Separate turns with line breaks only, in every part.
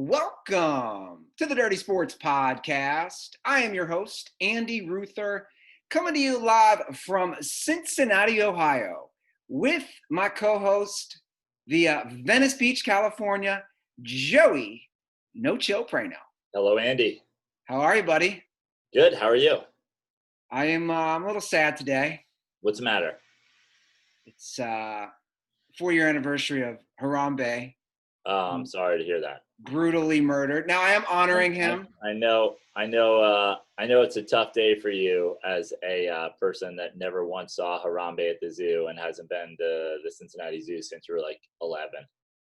Welcome to the Dirty Sports Podcast. I am your host, Andy Ruther, coming to you live from Cincinnati, Ohio, with my co-host via Venice Beach, California, Joey No Chill Praino.
Hello, Andy.
How are you, buddy?
Good. How are you?
I'm a little sad today.
What's the matter?
It's 4-year anniversary of Harambe.
I'm sorry to hear that.
Brutally murdered. Now I am honoring him.
I know it's a tough day for you as a person that never once saw Harambe at the zoo and hasn't been to the Cincinnati Zoo since you were like 11.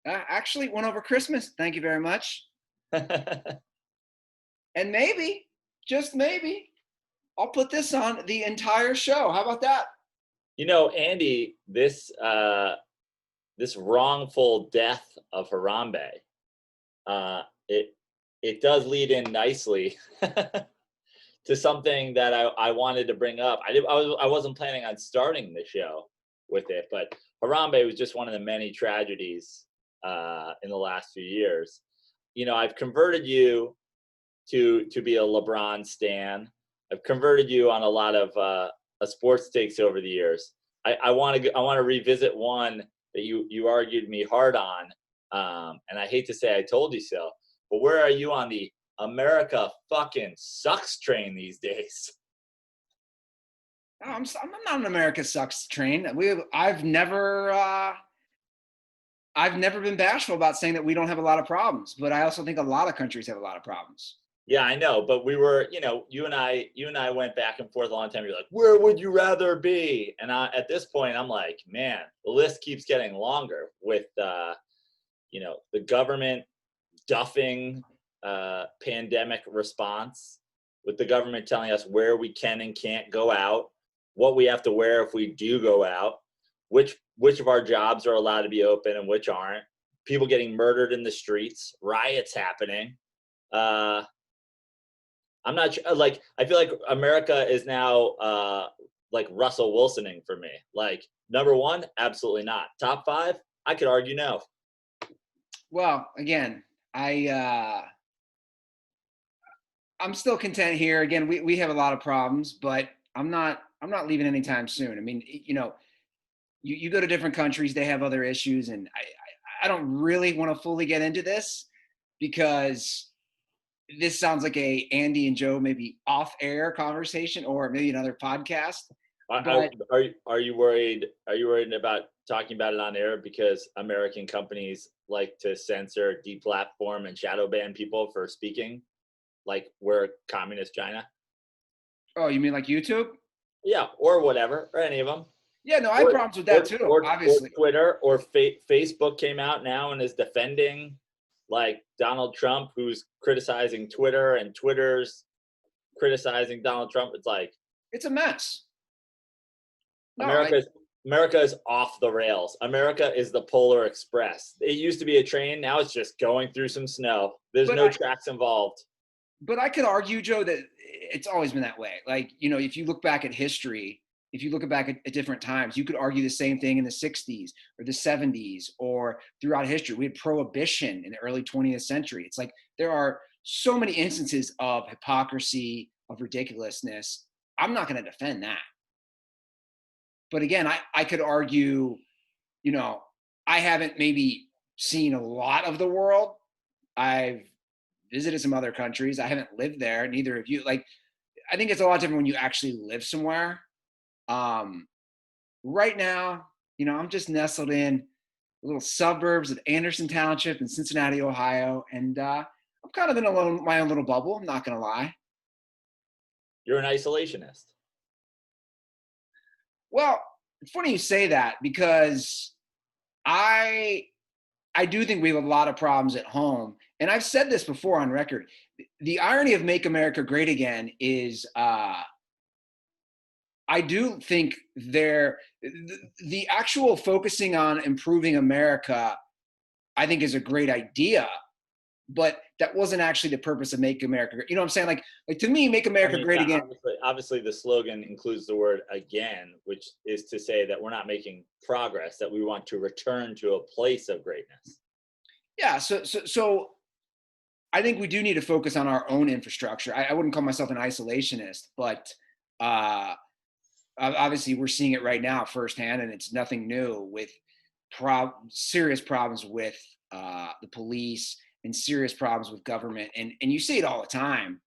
Actually went over Christmas. Thank you very much. And maybe, just maybe, I'll put this on the entire show. How about that?
You know, Andy, this wrongful death of Harambe, it does lead in nicely to something that I wanted to bring up. I wasn't planning on starting the show with it, but Harambe was just one of the many tragedies in the last few years. You know, I've converted you to be a LeBron stan. I've converted you on a lot of sports takes over the years. I want to revisit one that you argued me hard on, and I hate to say I told you so, but where are you on the America fucking sucks train these days?
I'm not an America sucks train. I've never been bashful about saying that we don't have a lot of problems, but I also think a lot of countries have a lot of problems.
Yeah, I know, but we were, you and I went back and forth a long time. You're like, where would you rather be? And at this point, I'm like, man, the list keeps getting longer with, the government duffing pandemic response, with the government telling us where we can and can't go out, what we have to wear if we do go out, which of our jobs are allowed to be open and which aren't, people getting murdered in the streets, riots happening. I'm not sure, like, I feel like America is now like Russell Wilsoning for me. Like, number one, absolutely not. Top five, I could argue no.
Well, again, I'm still content here. Again, we have a lot of problems, but I'm not leaving anytime soon. I mean, you go to different countries, they have other issues, and I don't really want to fully get into this because this sounds like a Andy and Joe maybe off-air conversation or maybe another podcast.
Are you worried? Are you worried about talking about it on air because American companies like to censor, deplatform, and shadow ban people for speaking like we're communist China?
Oh, you mean like YouTube?
Yeah, or whatever, or any of them.
Yeah, no, I have problems with that too, obviously.
Or Twitter or Facebook came out now and is defending like Donald Trump, who's criticizing Twitter, and Twitter's criticizing Donald Trump. It's like,
it's a mess.
No, America is off the rails. America is the Polar Express. It used to be a train. Now it's just going through some snow. There's no tracks involved.
But I could argue, Joe, that it's always been that way. Like, if you look back at history, if you look back at different times, you could argue the same thing in the 60s or the 70s or throughout history. We had prohibition in the early 20th century. It's like there are so many instances of hypocrisy, of ridiculousness. I'm not going to defend that. But again, I could argue, I haven't maybe seen a lot of the world. I've visited some other countries. I haven't lived there. Neither of you. Like, I think it's a lot different when you actually live somewhere. Right now, I'm just nestled in little suburbs of Anderson Township in Cincinnati, Ohio. And I'm kind of in my own little bubble. I'm not going to lie.
You're an isolationist.
Well, it's funny you say that because I do think we have a lot of problems at home. And I've said this before on record. The irony of Make America Great Again is I do think the actual focusing on improving America, I think, is a great idea. But that wasn't actually the purpose of Make America Great. You know what I'm saying? Like to me, Make America Great Again.
Obviously, the slogan includes the word again, which is to say that we're not making progress, that we want to return to a place of greatness.
Yeah. So I think we do need to focus on our own infrastructure. I wouldn't call myself an isolationist, but obviously we're seeing it right now firsthand, and it's nothing new with serious problems with the police and serious problems with government, and you see it all the time.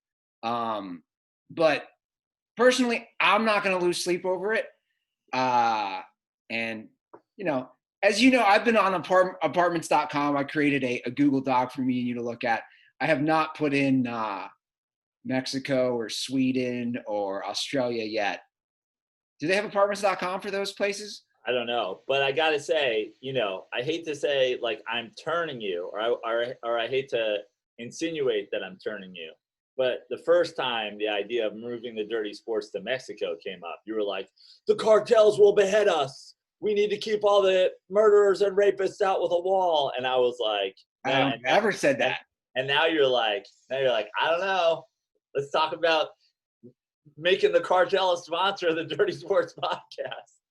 But personally, I'm not going to lose sleep over it. And as you know, I've been on apartments.com. I created a Google Doc for me and you to look at. I have not put in Mexico or Sweden or Australia yet. Do they have apartments.com for those places?
I don't know, but I gotta say, I hate to say like I'm turning you, or I hate to insinuate that I'm turning you, but the first time the idea of moving the dirty sports to Mexico came up, you were like, the cartels will behead us. We need to keep all the murderers and rapists out with a wall. And I was like,
no, I don't ever said that.
And now you're like, I don't know. Let's talk about making the cartel a sponsor of the Dirty Sports podcast.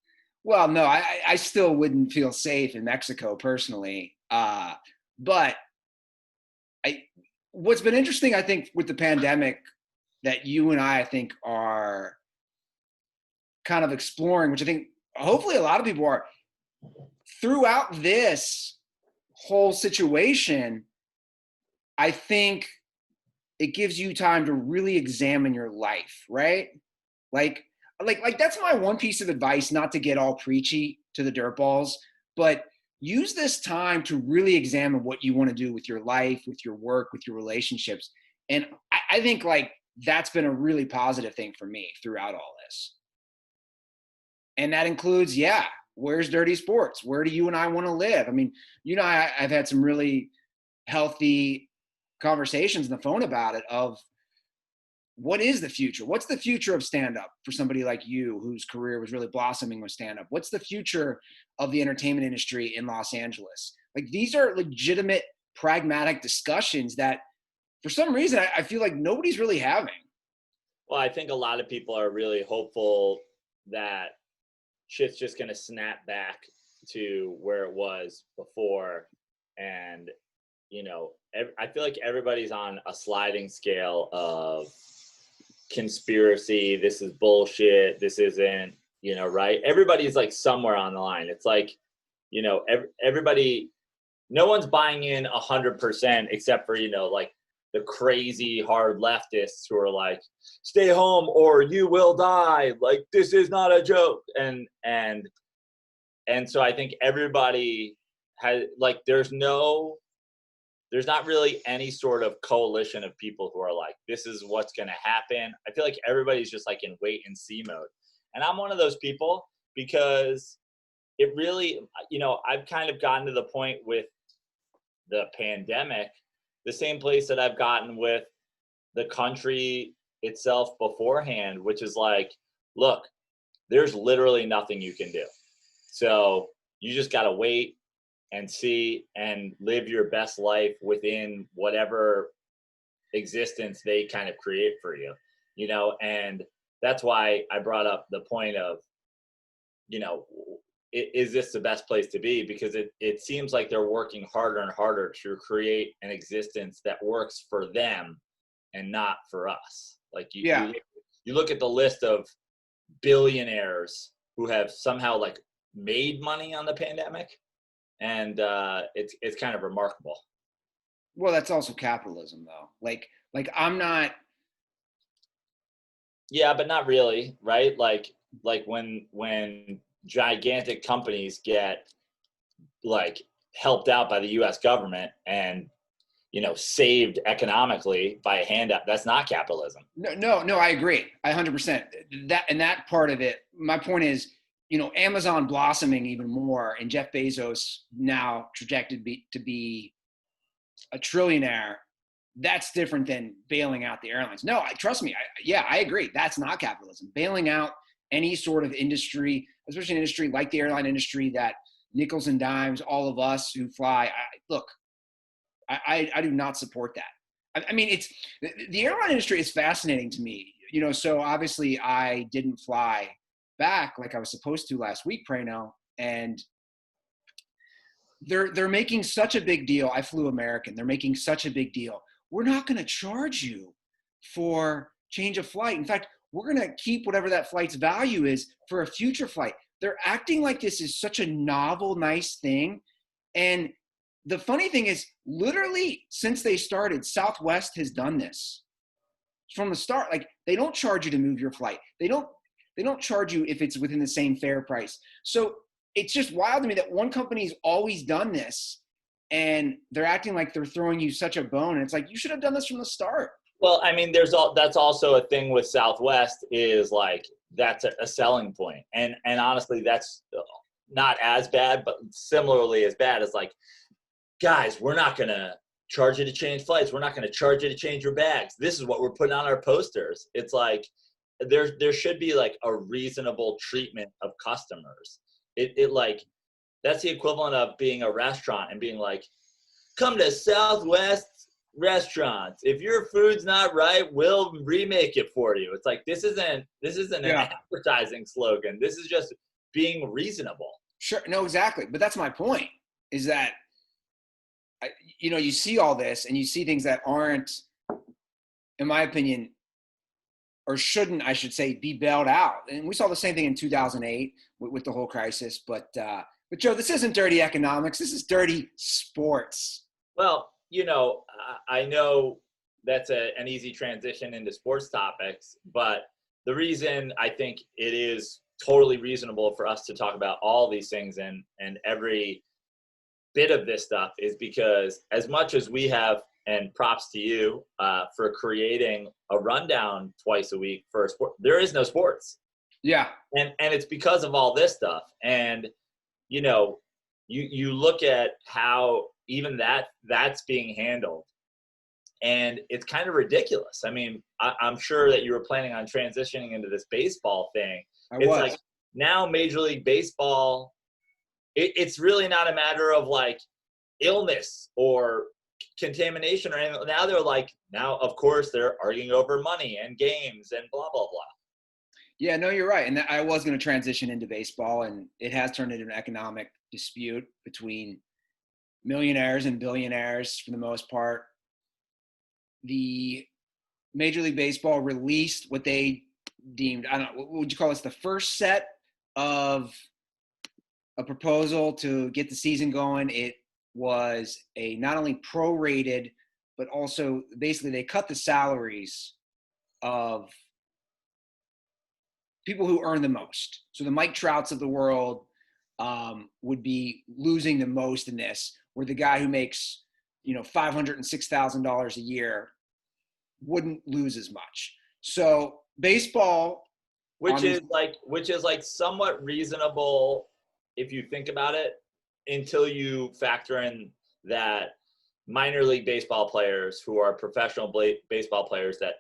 Well, no, I still wouldn't feel safe in Mexico personally. But what's been interesting, I think, with the pandemic that you and I think, are kind of exploring, which I think hopefully a lot of people are, throughout this whole situation, I think it gives you time to really examine your life, right? Like that's my one piece of advice, not to get all preachy to the dirtballs, but use this time to really examine what you want to do with your life, with your work, with your relationships. And I think like that's been a really positive thing for me throughout all this. And that includes, where's Dirty Sports? Where do you and I want to live? I mean, I've had some really healthy conversations on the phone about it, of what is the future? What's the future of stand-up for somebody like you whose career was really blossoming with stand-up? What's the future of the entertainment industry in Los Angeles? Like, these are legitimate, pragmatic discussions that for some reason I feel like nobody's really having.
Well, I think a lot of people are really hopeful that shit's just going to snap back to where it was before. And, I feel like everybody's on a sliding scale of conspiracy. This is bullshit. This isn't, right? Everybody's like somewhere on the line. It's like, everybody, no one's buying in 100% except for, like the crazy hard leftists who are like, stay home or you will die. Like, this is not a joke. And so I think everybody has, like, there's not really any sort of coalition of people who are like, this is what's going to happen. I feel like everybody's just like in wait and see mode. And I'm one of those people, because it really, I've kind of gotten to the point with the pandemic, the same place that I've gotten with the country itself beforehand, which is like, look, there's literally nothing you can do. So you just got to wait and see and live your best life within whatever existence they kind of create for you, and that's why I brought up the point of, is this the best place to be? Because it seems like they're working harder and harder to create an existence that works for them and not for us. Like you look at the list of billionaires who have somehow like made money on the pandemic, and it's kind of remarkable.
Well, that's also capitalism, though. Like I'm not.
Yeah, but not really, right? Like when gigantic companies get like helped out by the U.S. government and saved economically by a handout, that's not capitalism.
No, I agree. 100%. That part of it. My point is, Amazon blossoming even more, and Jeff Bezos now projected to be a trillionaire. That's different than bailing out the airlines. No, trust me. I agree. That's not capitalism. Bailing out any sort of industry, especially an industry like the airline industry that nickels and dimes all of us who fly. I do not support that. I mean, it's the airline industry is fascinating to me. So obviously I didn't fly back like I was supposed to last week, Praino, and they're making such a big deal. I flew American. They're making such a big deal. we're not going to charge you for change of flight. In fact, we're going to keep whatever that flight's value is for a future flight. They're acting like this is such a novel, nice thing. And the funny thing is, literally since they started, Southwest has done this from the start. Like, they don't charge you to move your flight. They don't charge you if it's within the same fare price. So it's just wild to me that one company's always done this, and they're acting like they're throwing you such a bone. And it's like, you should have done this from the start.
Well, I mean, that's also a thing with Southwest, is like, that's a selling point. And honestly, that's not as bad, but similarly as bad as like, guys, we're not going to charge you to change flights. We're not going to charge you to change your bags. This is what we're putting on our posters. It's like, there should be like a reasonable treatment of customers. It like, that's the equivalent of being a restaurant and being like, come to Southwest restaurants. If your food's not right, we'll remake it for you. It's like, this isn't an advertising slogan. This is just being reasonable.
Sure. No, exactly. But that's my point, is that, you see all this and you see things that aren't, in my opinion, or shouldn't, I should say, be bailed out. And we saw the same thing in 2008 with the whole crisis. But Joe, this isn't dirty economics. This is dirty sports.
Well, I know that's an easy transition into sports topics, but the reason I think it is totally reasonable for us to talk about all these things and every bit of this stuff is because, as much as we have, and props to you for creating a rundown twice a week for a sport, there is no sports.
Yeah.
And it's because of all this stuff. And, you look at how even that's being handled, and it's kind of ridiculous. I mean, I'm sure that you were planning on transitioning into this baseball thing. It's like, now Major League Baseball, it's really not a matter of like illness or contamination or anything. Now, of course, they're arguing over money and games and blah, blah, blah.
Yeah, no, you're right. And I was going to transition into baseball, and it has turned into an economic dispute between millionaires and billionaires for the most part. The Major League Baseball released what they deemed, I don't know, what would you call this, the first set of a proposal to get the season going. It was a not only prorated, but also basically they cut the salaries of people who earn the most. So the Mike Trouts of the world would be losing the most in this, where the guy who makes, $506,000 a year wouldn't lose as much. So baseball,
which is like somewhat reasonable if you think about it, until you factor in that minor league baseball players who are professional baseball players that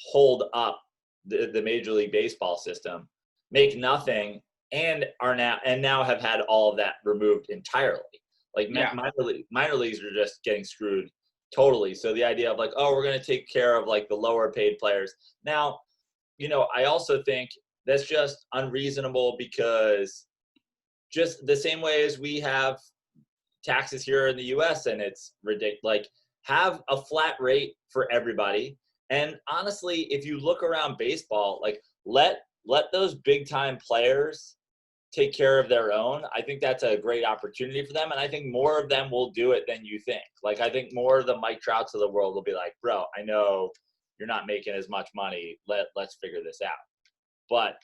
hold up the Major League Baseball system make nothing and now have had all of that removed entirely. Like minor leagues are just getting screwed totally. So the idea of like, oh, we're going to take care of like the lower paid players. Now, I also think that's just unreasonable, because just the same way as we have taxes here in the US and it's ridiculous, like have a flat rate for everybody. And honestly, if you look around baseball, like let those big time players take care of their own. I think that's a great opportunity for them. And I think more of them will do it than you think. Like, I think more of the Mike Trouts of the world will be like, bro, I know you're not making as much money. Let's figure this out. But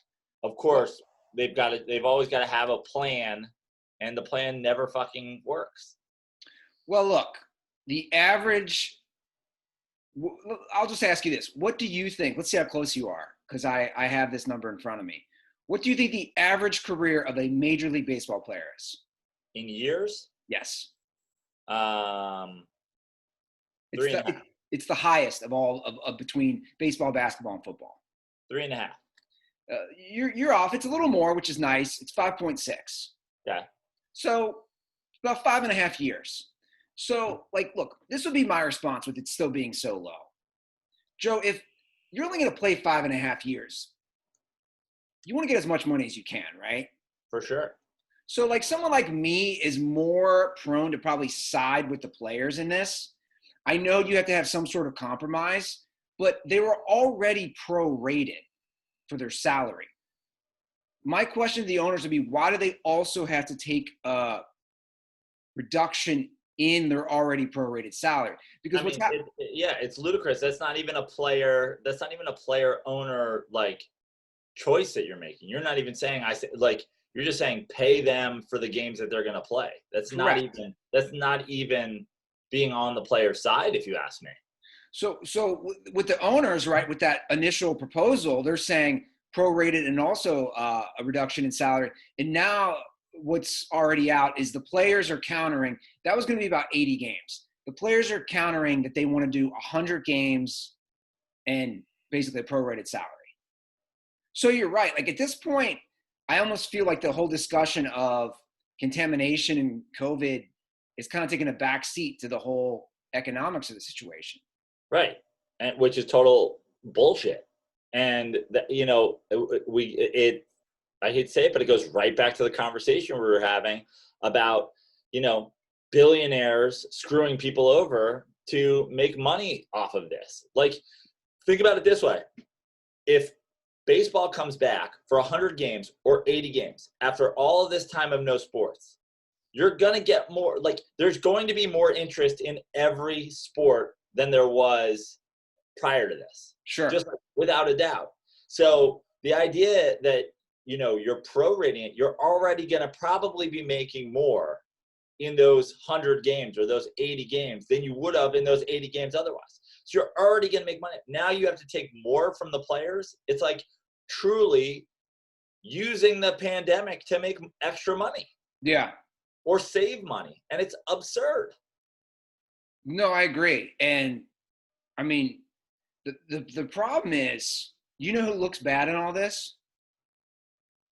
of course, they've always got to have a plan, and the plan never fucking works.
Well, look, the average, I'll just ask you this. What do you think? Let's see how close you are, because I have this number in front of me. What do you think the average career of a Major League Baseball player is?
In years?
Yes.
3.5.
It's the highest of all of between baseball, basketball, and football.
3.5.
You're off. It's a little more, which is nice. It's 5.6.
Yeah.
So about 5.5 years. So, like, look, this would be my response with it still being so low. Joe, if you're only going to play 5.5 years, you want to get as much money as you can, right?
For sure.
So, like, someone like me is more prone to probably side with the players in this. I know you have to have some sort of compromise, but they were already prorated for their salary. My question to the owners would be, why do they also have to take a reduction in their already prorated salary? Because what's happening?
Yeah, it's ludicrous. That's not even a player. That's not even a player owner like choice that you're making. You're not even saying you're just saying pay them for the games that they're going to play. That's
Correct.
not even being on the player's side, if you ask me.
So with the owners, right, with that initial proposal, they're saying prorated and also a reduction in salary. And now what's already out is the players are countering. That was going to be about 80 games. The players are countering that they want to do 100 games and basically a prorated salary. So you're right. Like at this point, I almost feel like the whole discussion of contamination and COVID is kind of taking a back seat to the whole economics of the situation.
Right. And which is total bullshit. And that, I hate to say it, but it goes right back to the conversation we were having about, billionaires screwing people over to make money off of this. Like, think about it this way. If baseball comes back for 100 games or 80 games after all of this time of no sports, you're going to get more, there's going to be more interest in every sport than there was prior to this.
Sure.
Just without a doubt. So the idea that, you're prorating it, you're already going to probably be making more in those 100 games or those 80 games than you would have in those 80 games otherwise. So you're already going to make money. Now you have to take more from the players. It's like truly using the pandemic to make extra money.
Yeah.
Or save money. And it's absurd.
No, I agree. And I mean, the problem is, who looks bad in all this?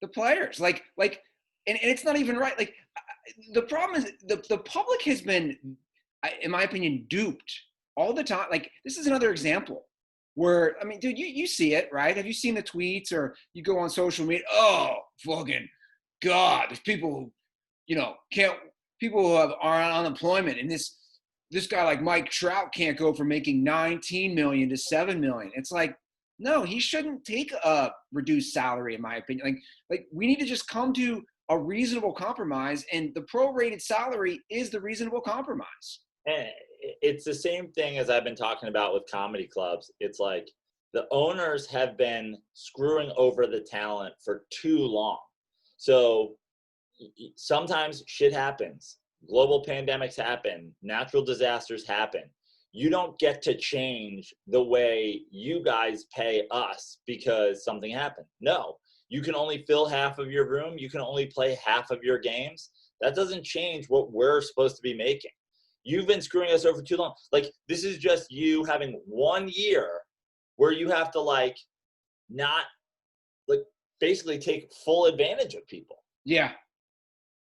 The players. And it's not even right. Like, the problem is the public has been, in my opinion, duped all the time. Like, this is another example where, I mean, dude, you see it, right? Have you seen the tweets, or you go on social media? Oh, fucking God, there's people who, people who are on unemployment, and this guy like Mike Trout can't go from making 19 million to 7 million. It's like, no, he shouldn't take a reduced salary, in my opinion. Like we need to just come to a reasonable compromise, and the prorated salary is the reasonable compromise.
And it's the same thing as I've been talking about with comedy clubs. It's like the owners have been screwing over the talent for too long. So sometimes shit happens. Global pandemics happen. Natural disasters happen. You don't get to change the way you guys pay us because something happened. No, you can only fill half of your room. You can only play half of your games. That doesn't change what we're supposed to be making. You've been screwing us over too long. Like, this is just you having 1 year where you have to not basically take full advantage of people.
Yeah.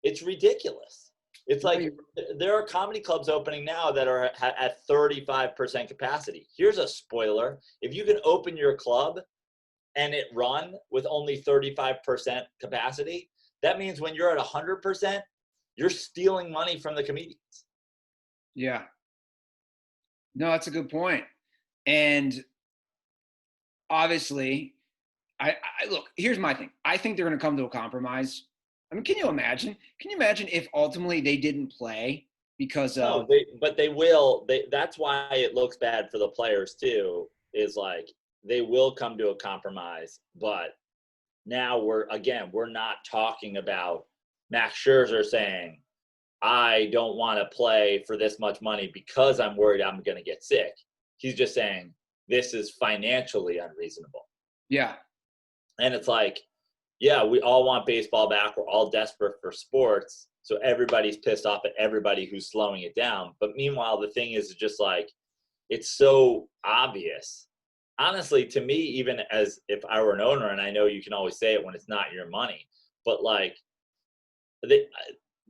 It's ridiculous. It's like there are comedy clubs opening now that are at 35% capacity. Here's a spoiler. If you can open your club and it run with only 35% capacity, that means when you're at 100%, you're stealing money from the comedians.
Yeah. No, that's a good point. And obviously, I look, here's my thing. I think they're going to come to a compromise. I mean, can you imagine? Can you imagine if ultimately they didn't play because of?
No, but they will. That's why it looks bad for the players too. Is like they will come to a compromise, but now we're not talking about Max Scherzer saying, I don't want to play for this much money because I'm worried I'm going to get sick. He's just saying this is financially unreasonable.
Yeah.
And it's like, yeah, we all want baseball back. We're all desperate for sports. So everybody's pissed off at everybody who's slowing it down. But meanwhile, the thing is just like, it's so obvious. Honestly, to me, even as if I were an owner, and I know you can always say it when it's not your money, but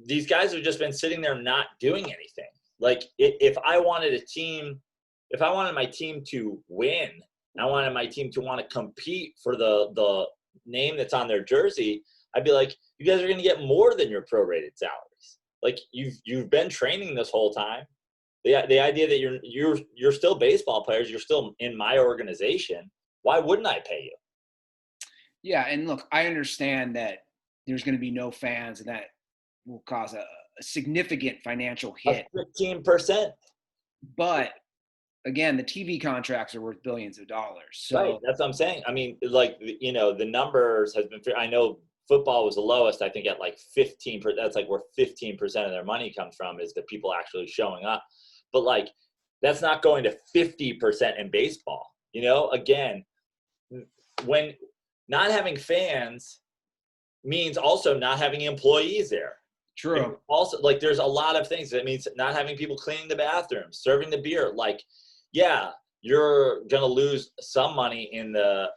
these guys have just been sitting there not doing anything. Like if I wanted my team to win, I wanted my team to want to compete for the name that's on their jersey, I'd be like, you guys are going to get more than your prorated salaries. Like you've been training this whole time. The idea that you're still baseball players, you're still in my organization. Why wouldn't I pay you?
Yeah, and look, I understand that there's going to be no fans, and that will cause a significant financial hit.
15%.
But again, the TV contracts are worth billions of dollars. So
right, that's what I'm saying. I mean, like, the numbers has been. I know football was the lowest. I think at like 15%. That's like where 15% of their money comes from, is the people actually showing up. But like, that's not going to 50% in baseball. Again, when not having fans means also not having employees there.
true.
Also, like, there's a lot of things. That means not having people cleaning the bathrooms, serving the beer. Like, yeah, you're gonna lose some money in the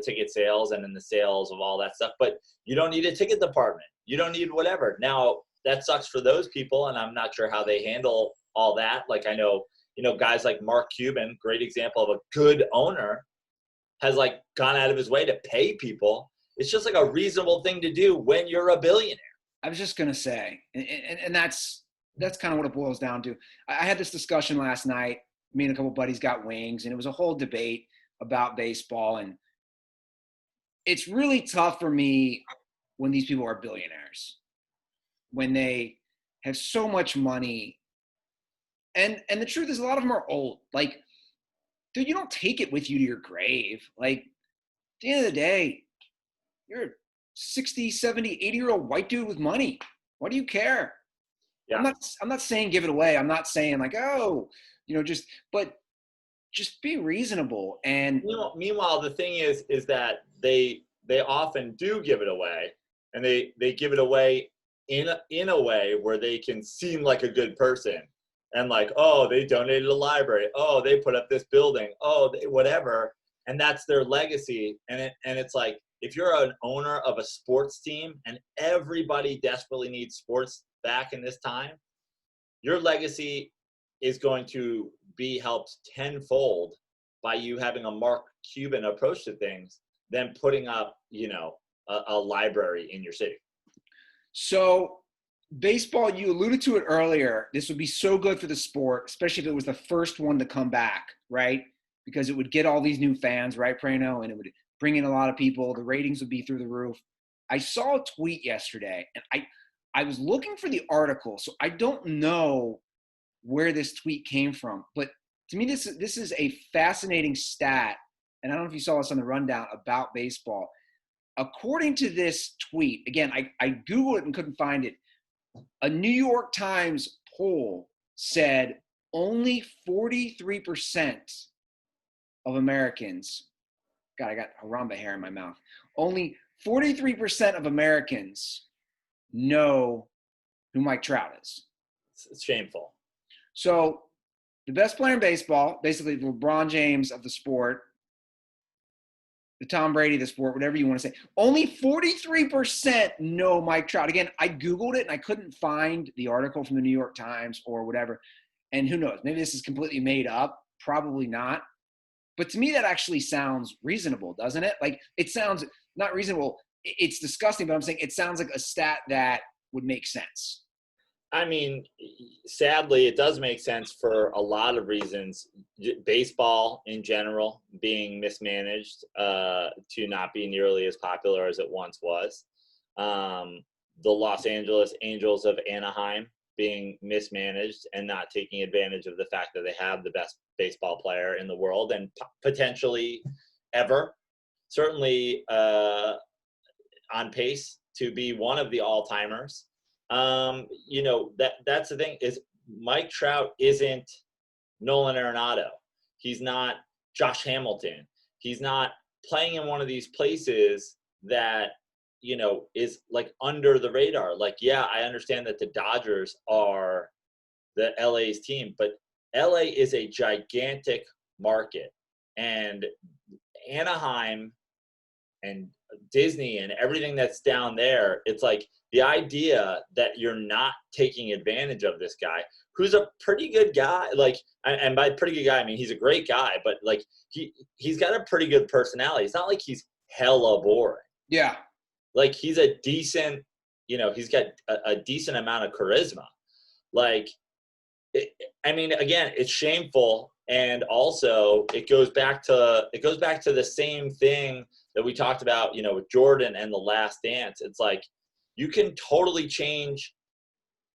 ticket sales, and in the sales of all that stuff. But you don't need a ticket department. You don't need whatever. Now, that sucks for those people, and I'm not sure how they handle all that. Like, I know, guys like Mark Cuban, great example of a good owner, has like gone out of his way to pay people. It's just like a reasonable thing to do when you're a billionaire.
I was just going to say, and that's kind of what it boils down to. I had this discussion last night. Me and a couple buddies got wings, and it was a whole debate about baseball. And it's really tough for me when these people are billionaires, when they have so much money. And the truth is, a lot of them are old. Like, dude, you don't take it with you to your grave. Like, at the end of the day, you're a 60, 70, 80-year-old white dude with money. Why do you care?
Yeah.
I'm not saying give it away. I'm not saying like, oh, but just be reasonable. And
meanwhile, the thing is that they often do give it away, and they give it away in a way where they can seem like a good person, and like, oh, they donated a library, oh, they put up this building, oh, whatever, and that's their legacy. And it's like, if you're an owner of a sports team and everybody desperately needs sports back in this time, your legacy is going to be helped tenfold by you having a Mark Cuban approach to things than putting up, a library in your city.
So baseball, you alluded to it earlier. This would be so good for the sport, especially if it was the first one to come back, right? Because it would get all these new fans, right, Praino? And it would bring in a lot of people. The ratings would be through the roof. I saw a tweet yesterday, and I was looking for the article, so I don't know where this tweet came from. But to me, this is a fascinating stat, and I don't know if you saw this on the rundown about baseball. According to this tweet, again, I Googled it and couldn't find it. A New York Times poll said only 43% of Americans, God, I got Harambe hair in my mouth. Only 43% of Americans know who Mike Trout is.
It's shameful.
So the best player in baseball, basically the LeBron James of the sport, the Tom Brady of the sport, whatever you want to say, only 43% know Mike Trout. Again, I Googled it and I couldn't find the article from the New York Times or whatever. And who knows, maybe this is completely made up. Probably not. But to me, that actually sounds reasonable, doesn't it? Like, it sounds not reasonable. It's disgusting, but I'm saying it sounds like a stat that would make sense.
I mean, sadly, it does make sense for a lot of reasons. Baseball in general being mismanaged to not be nearly as popular as it once was. The Los Angeles Angels of Anaheim being mismanaged and not taking advantage of the fact that they have the best baseball player in the world and potentially ever. Certainly on pace to be one of the all-timers. That's the thing, is Mike Trout isn't Nolan Arenado. He's not Josh Hamilton. He's not playing in one of these places that, is like under the radar. Like, yeah, I understand that the Dodgers are the LA's team, but LA is a gigantic market, and Anaheim and Disney and everything that's down there, it's like the idea that you're not taking advantage of this guy who's a pretty good guy. Like, and by pretty good guy, I mean, he's a great guy, but like he's got a pretty good personality. It's not like he's hella boring.
Yeah.
Like, he's a decent, he's got a decent amount of charisma. Like, I mean, again, it's shameful, and also it goes back to the same thing that we talked about, with Jordan and The Last Dance. It's like you can totally change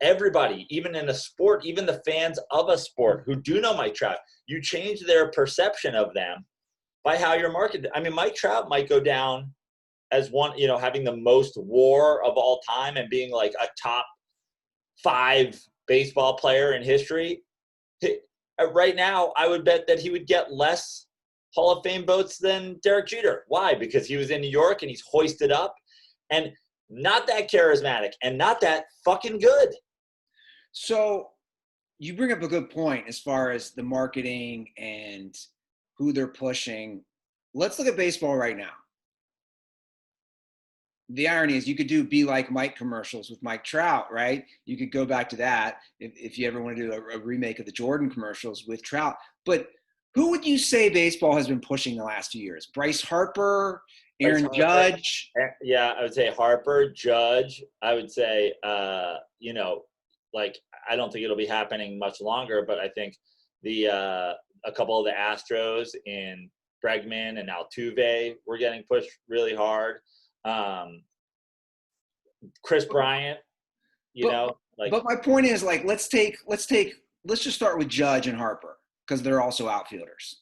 everybody, even in a sport, even the fans of a sport who do know Mike Trout. You change their perception of them by how you're marketed. I mean, Mike Trout might go down as one, having the most WAR of all time and being like a top 5 baseball player in history. Right now, I would bet that he would get less Hall of Fame votes than Derek Jeter. Why? Because he was in New York and he's hoisted up and not that charismatic and not that fucking good.
So you bring up a good point as far as the marketing and who they're pushing. Let's look at baseball right now. The irony is you could do Be Like Mike commercials with Mike Trout, right? You could go back to that if you ever want to do a remake of the Jordan commercials with Trout. But who would you say baseball has been pushing the last few years? Bryce Harper, Aaron Judge?
Yeah, I would say Harper, Judge. I would say, like, I don't think it'll be happening much longer, but I think a couple of the Astros in Bregman and Altuve were getting pushed really hard. Chris Bryant, But
my point is, like, let's just start with Judge and Harper because they're also outfielders.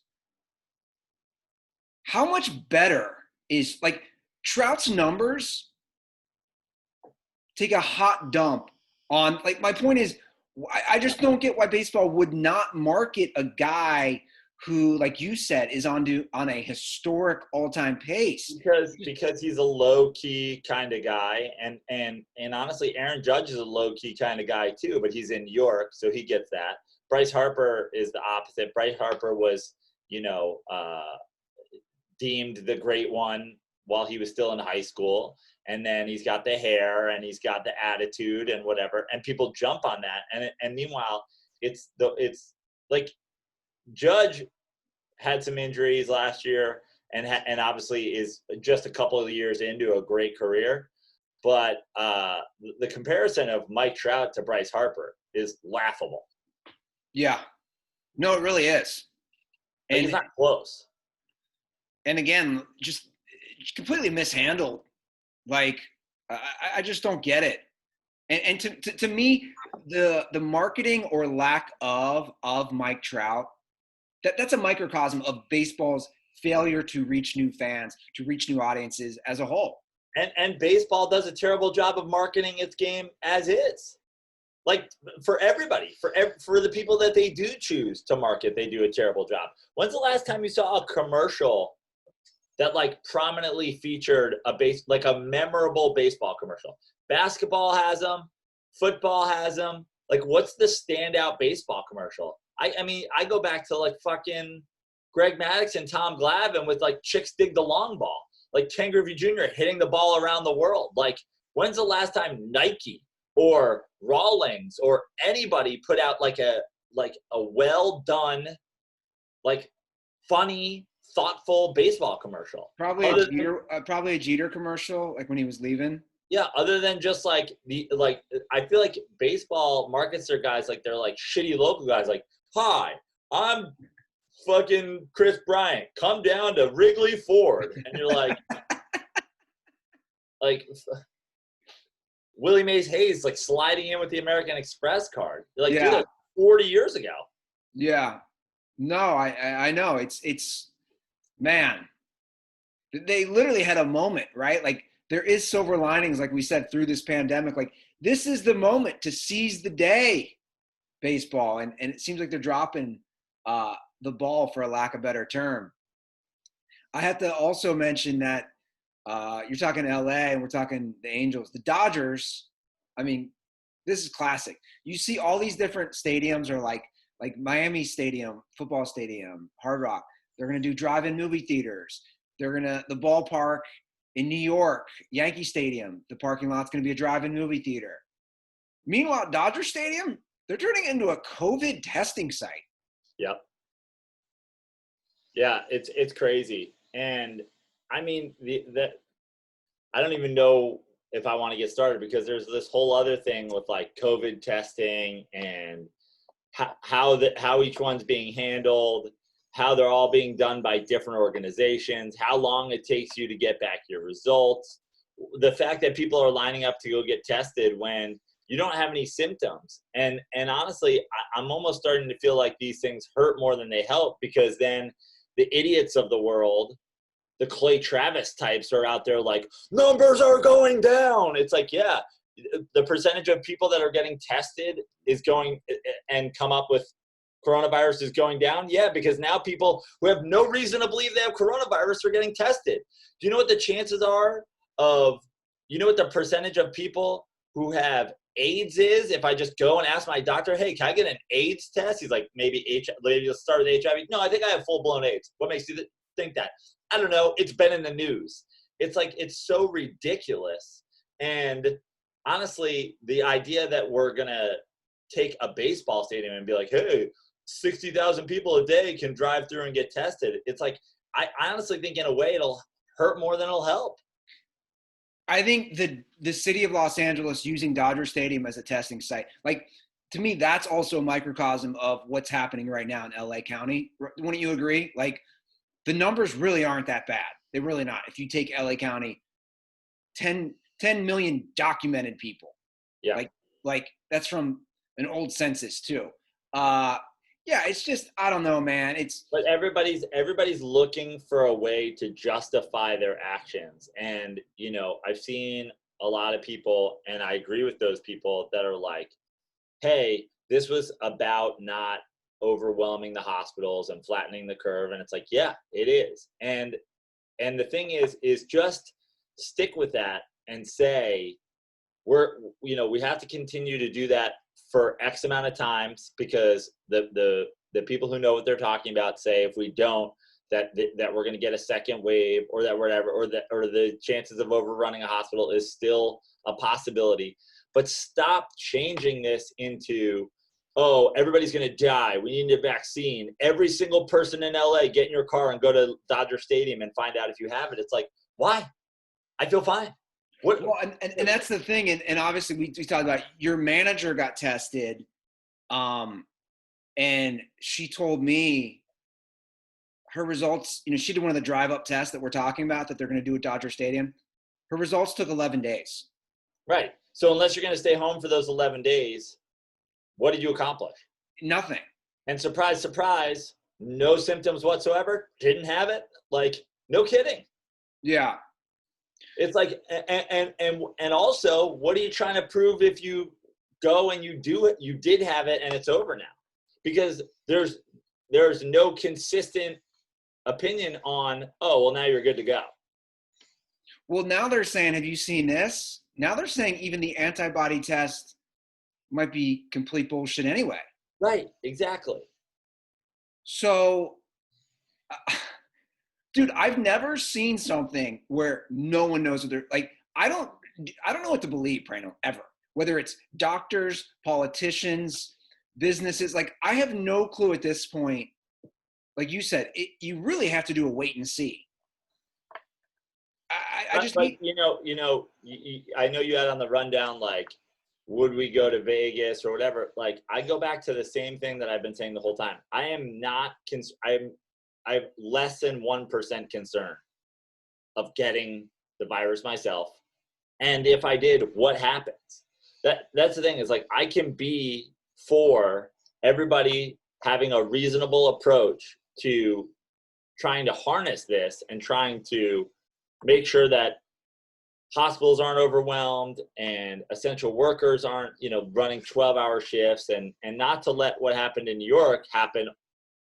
How much better is, like, Trout's numbers take a hot dump on, like, my point is, I just don't get why baseball would not market a guy who, like you said, is on a historic all-time pace.
Because he's a low-key kind of guy, and honestly, Aaron Judge is a low-key kind of guy too, but he's in New York, so he gets that. Bryce Harper is the opposite. Bryce Harper was, deemed the great one while he was still in high school, and then he's got the hair and he's got the attitude and whatever, and people jump on that, and meanwhile, it's like Judge had some injuries last year and obviously is just a couple of years into a great career. But the comparison of Mike Trout to Bryce Harper is laughable.
Yeah. No, it really is.
And it's not close.
And again, just completely mishandled. Like, I just don't get it. And to me, the marketing or lack of Mike Trout, that's a microcosm of baseball's failure to reach new fans, to reach new audiences as a whole.
And baseball does a terrible job of marketing its game as is. Like, for everybody, for the people that they do choose to market, they do a terrible job. When's the last time you saw a commercial that, like, prominently featured a memorable baseball commercial? Basketball has them. Football has them. Like, what's the standout baseball commercial? I mean, I go back to, like, fucking Greg Maddux and Tom Glavine with, like, Chicks Dig the Long Ball. Like, Ken Griffey Jr. hitting the ball around the world. Like, when's the last time Nike or Rawlings or anybody put out, like a well done, like, funny, thoughtful baseball commercial?
Probably a Jeter commercial, like when he was leaving.
Yeah, other than just I feel like baseball markets their guys like they're like shitty local guys. Like, hi, I'm fucking Chris Bryant. Come down to Wrigley Ford, and you're like, like Willie Mays Hayes, like sliding in with the American Express card. You're like, dude, that's 40 years ago.
Yeah, no, I know. It's man, they literally had a moment, right? Like, there is silver linings, like we said, through this pandemic. Like, this is the moment to seize the day, baseball. And it seems like they're dropping the ball, for a lack of a better term. I have to also mention that you're talking LA and we're talking the Angels. The Dodgers, I mean, this is classic. You see all these different stadiums are like Miami Stadium, football stadium, Hard Rock. They're going to do drive-in movie theaters. The ballpark in New York, Yankee Stadium, the parking lot's going to be a drive-in movie theater. Meanwhile, Dodger Stadium, they're turning it into a COVID testing site.
Yep. Yeah, it's crazy. And I mean, I don't even know if I want to get started, because there's this whole other thing with, like, COVID testing and how each one's being handled, how they're all being done by different organizations, how long it takes you to get back your results, the fact that people are lining up to go get tested when you don't have any symptoms. And honestly, I'm almost starting to feel like these things hurt more than they help, because then the idiots of the world, the Clay Travis types, are out there like, numbers are going down. It's like, yeah, the percentage of people that are getting tested is going and come up with coronavirus is going down. Yeah, because now people who have no reason to believe they have coronavirus are getting tested. Do you know what the chances are of, you know what the percentage of people who have AIDS is? If I just go and ask my doctor, hey, can I get an AIDS test? He's like, maybe you'll start with HIV. No, I think I have full-blown AIDS. What makes you think that? I don't know. It's been in the news. It's like, it's so ridiculous. And honestly, the idea that we're going to take a baseball stadium and be like, hey, 60,000 people a day can drive through and get tested. It's like, I honestly think in a way it'll hurt more than it'll help.
I think the city of Los Angeles using Dodger Stadium as a testing site, like, to me, that's also a microcosm of what's happening right now in LA County. Wouldn't you agree? Like, the numbers really aren't that bad. They're really not. If you take LA County, 10 million documented people.
Yeah.
Like that's from an old census too. Yeah, it's just, I don't know, man.
But everybody's looking for a way to justify their actions. And, you know, I've seen a lot of people, and I agree with those people, that are like, hey, this was about not overwhelming the hospitals and flattening the curve. And it's like, yeah, it is. And the thing is just stick with that and say, we have to continue to do that for X amount of times, because the people who know what they're talking about say, if we don't, that we're going to get a second wave, or that whatever, or the chances of overrunning a hospital is still a possibility. But stop changing this into, oh, everybody's going to die, we need a vaccine. Every single person in LA, get in your car and go to Dodger Stadium and find out if you have it. It's like, why? I feel fine. What?
Well, and that's the thing. And obviously we talked about, your manager got tested. And she told me her results, she did one of the drive-up tests that we're talking about that they're going to do at Dodger Stadium. Her results took 11 days.
Right. So unless you're going to stay home for those 11 days, what did you accomplish?
Nothing.
And surprise, surprise, no symptoms whatsoever. Didn't have it. Like, no kidding.
Yeah.
It's like, and also, what are you trying to prove if you go and you do it? You did have it and it's over now, because there's no consistent opinion on, oh, well, now you're good to go.
Well, now they're saying, have you seen this? Now they're saying even the antibody test might be complete bullshit anyway.
Right. Exactly.
So, dude, I've never seen something where no one knows what they're like. I don't know what to believe, Praino, ever. Whether it's doctors, politicians, businesses, like, I have no clue at this point. Like you said, you really have to do a wait and see. I just
like, I know you had on the rundown, like, would we go to Vegas or whatever? Like, I go back to the same thing that I've been saying the whole time. I am not, I'm less than 1% concerned of getting the virus myself. And if I did, what happens? That's the thing, is like, I can be for everybody having a reasonable approach to trying to harness this and trying to make sure that hospitals aren't overwhelmed and essential workers aren't, running 12-hour shifts, and not to let what happened in New York happen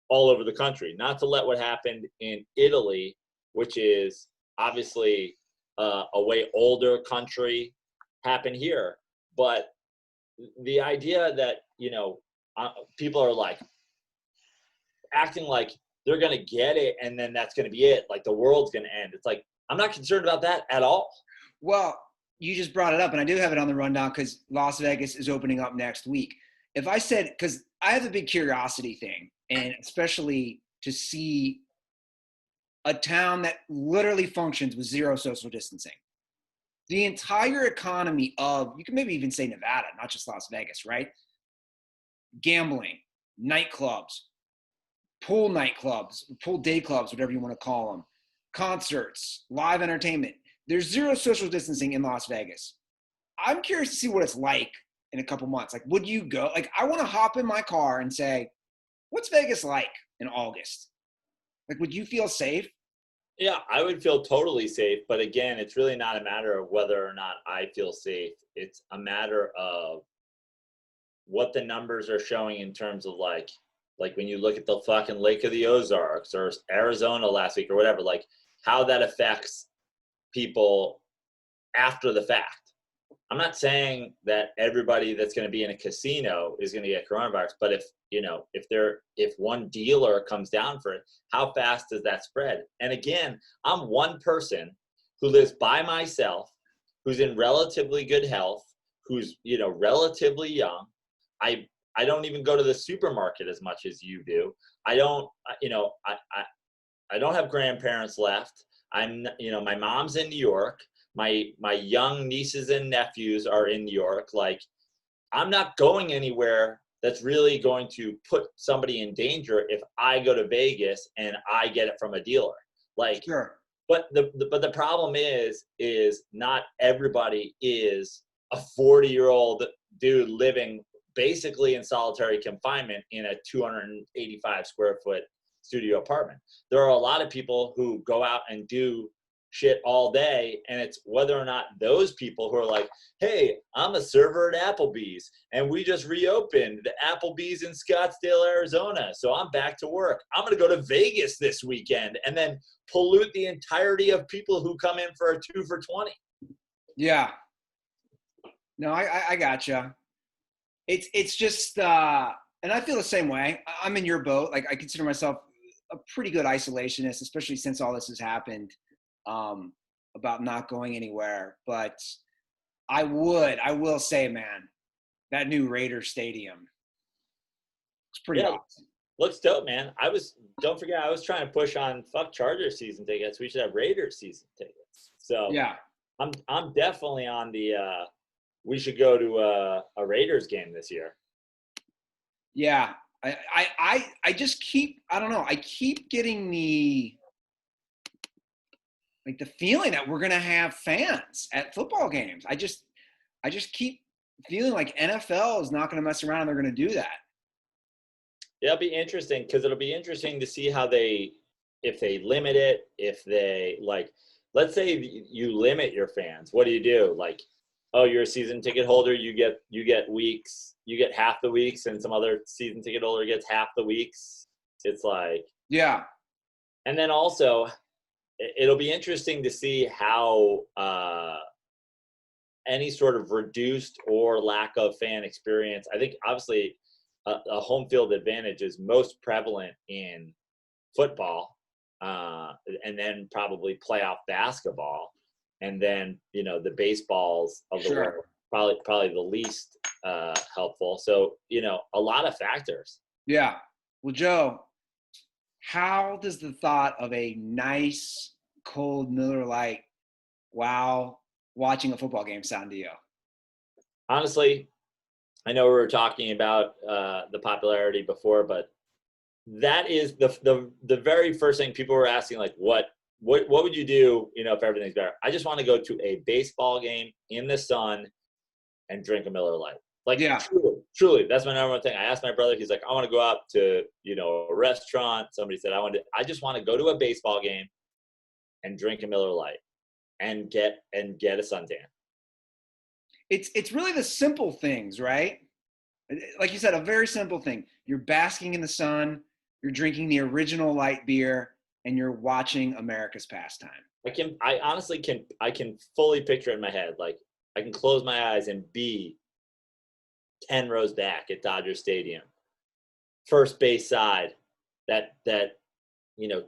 all over the country, not to let what happened in Italy, which is obviously a way older country, happen here. But the idea that, people are like acting like they're going to get it and then that's going to be it, like the world's going to end. It's like, I'm not concerned about that at all.
Well, you just brought it up, and I do have it on the rundown because Las Vegas is opening up next week. If I said, because I have a big curiosity thing, and especially to see a town that literally functions with zero social distancing. The entire economy of, you can maybe even say Nevada, not just Las Vegas, right? Gambling, nightclubs, pool day clubs, whatever you want to call them, concerts, live entertainment. There's zero social distancing in Las Vegas. I'm curious to see what it's like in a couple months. Like, would you go? Like, I want to hop in my car and say, what's Vegas like in August? Like, would you feel safe?
Yeah, I would feel totally safe. But again, it's really not a matter of whether or not I feel safe. It's a matter of what the numbers are showing in terms of like when you look at the fucking Lake of the Ozarks or Arizona last week or whatever, like how that affects people after the fact. I'm not saying that everybody that's going to be in a casino is going to get coronavirus, but if one dealer comes down for it, how fast does that spread? And again, I'm one person who lives by myself, who's in relatively good health, who's, relatively young. I don't even go to the supermarket as much as you do. I don't have grandparents left. My mom's in New York. My young nieces and nephews are in New York. Like, I'm not going anywhere that's really going to put somebody in danger if I go to Vegas and I get it from a dealer. Like,
sure.
But the problem is not everybody is a 40-year-old dude living basically in solitary confinement in a 285 square foot studio apartment. There are a lot of people who go out and do shit all day, and it's whether or not those people who are like, hey, I'm a server at Applebee's and we just reopened the Applebee's in Scottsdale, Arizona, so I'm back to work. I'm going to go to Vegas this weekend and then pollute the entirety of people who come in for a 2 for $20.
Yeah. No, I gotcha. It's just, and I feel the same way. I'm in your boat. Like, I consider myself a pretty good isolationist, especially since all this has happened, about not going anywhere. But I will say, man, that new Raiders stadium looks pretty awesome.
Looks dope, man. Don't forget, I was trying to push on fuck Chargers season tickets. We should have Raiders season tickets. So
yeah,
I'm definitely on the, we should go to a Raiders game this year.
Yeah. I just keep, I don't know. I keep getting the feeling that we're going to have fans at football games. I just keep feeling like NFL is not going to mess around and they're going to do that.
Yeah, it'll be interesting because it'll be interesting to see how if they limit it, if they let's say you limit your fans. What do you do? Like, oh, you're a season ticket holder. You get weeks. You get half the weeks, and some other season ticket holder gets half the weeks. It's like,
yeah.
And then also, it'll be interesting to see how any sort of reduced or lack of fan experience. I think obviously a home field advantage is most prevalent in football, and then probably playoff basketball, and then the baseballs of the world probably the least helpful. So a lot of factors.
Yeah. Well, Joe, how does the thought of a nice cold Miller Lite while watching a football game sound to you?
Honestly, I know we were talking about the popularity before, but that is the very first thing people were asking, like, what would you do, if everything's better? I just want to go to a baseball game in the sun and drink a Miller Lite. Like, yeah. Truly, that's my number one thing. I asked my brother, he's like, I want to go out to, a restaurant. Somebody said, I just want to go to a baseball game and drink a Miller Lite and get a suntan.
It's really the simple things, right? Like you said, a very simple thing. You're basking in the sun, you're drinking the original light beer, and you're watching America's pastime.
I honestly can fully picture it in my head. Like, I can close my eyes and be 10 rows back at Dodger Stadium, first base side, that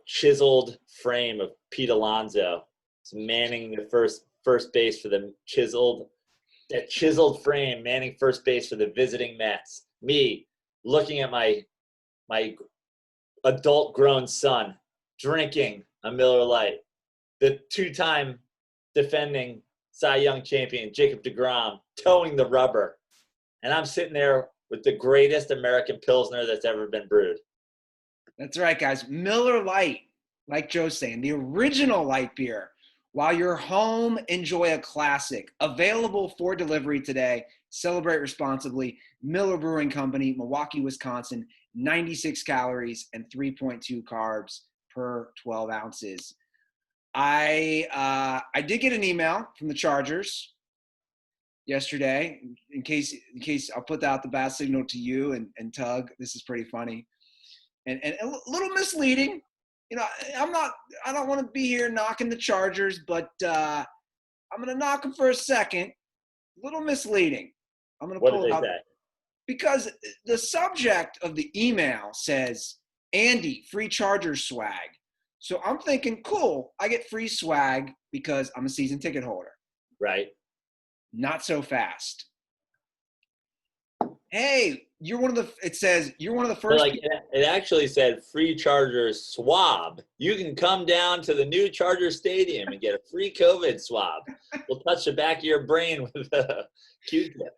chiseled frame of Pete Alonso manning the first base for the chiseled frame manning first base for the visiting Mets. Me looking at my adult grown son drinking a Miller Lite, the 2-time defending Cy Young champion Jacob deGrom towing the rubber, and I'm sitting there with the greatest American Pilsner that's ever been brewed.
That's right, guys. Miller Lite, like Joe's saying, the original light beer. While you're home, enjoy a classic. Available for delivery today. Celebrate responsibly. Miller Brewing Company, Milwaukee, Wisconsin. 96 calories and 3.2 carbs per 12 ounces. I did get an email from the Chargers yesterday. In case I'll put out the bat signal to you and Tug. This is pretty funny and a little misleading. You know, I don't want to be here knocking the Chargers, but I'm going to knock them for a second. A little misleading. I'm going to pull it out.
Say?
Because the subject of the email says, Andy, free Chargers swag. So I'm thinking, cool, I get free swag because I'm a season ticket holder.
Right.
Not so fast. Hey, it says you're one of the first.
Like it actually said free Chargers swab. You can come down to the new Chargers Stadium and get a free COVID swab. We'll touch the back of your brain with a Q-tip.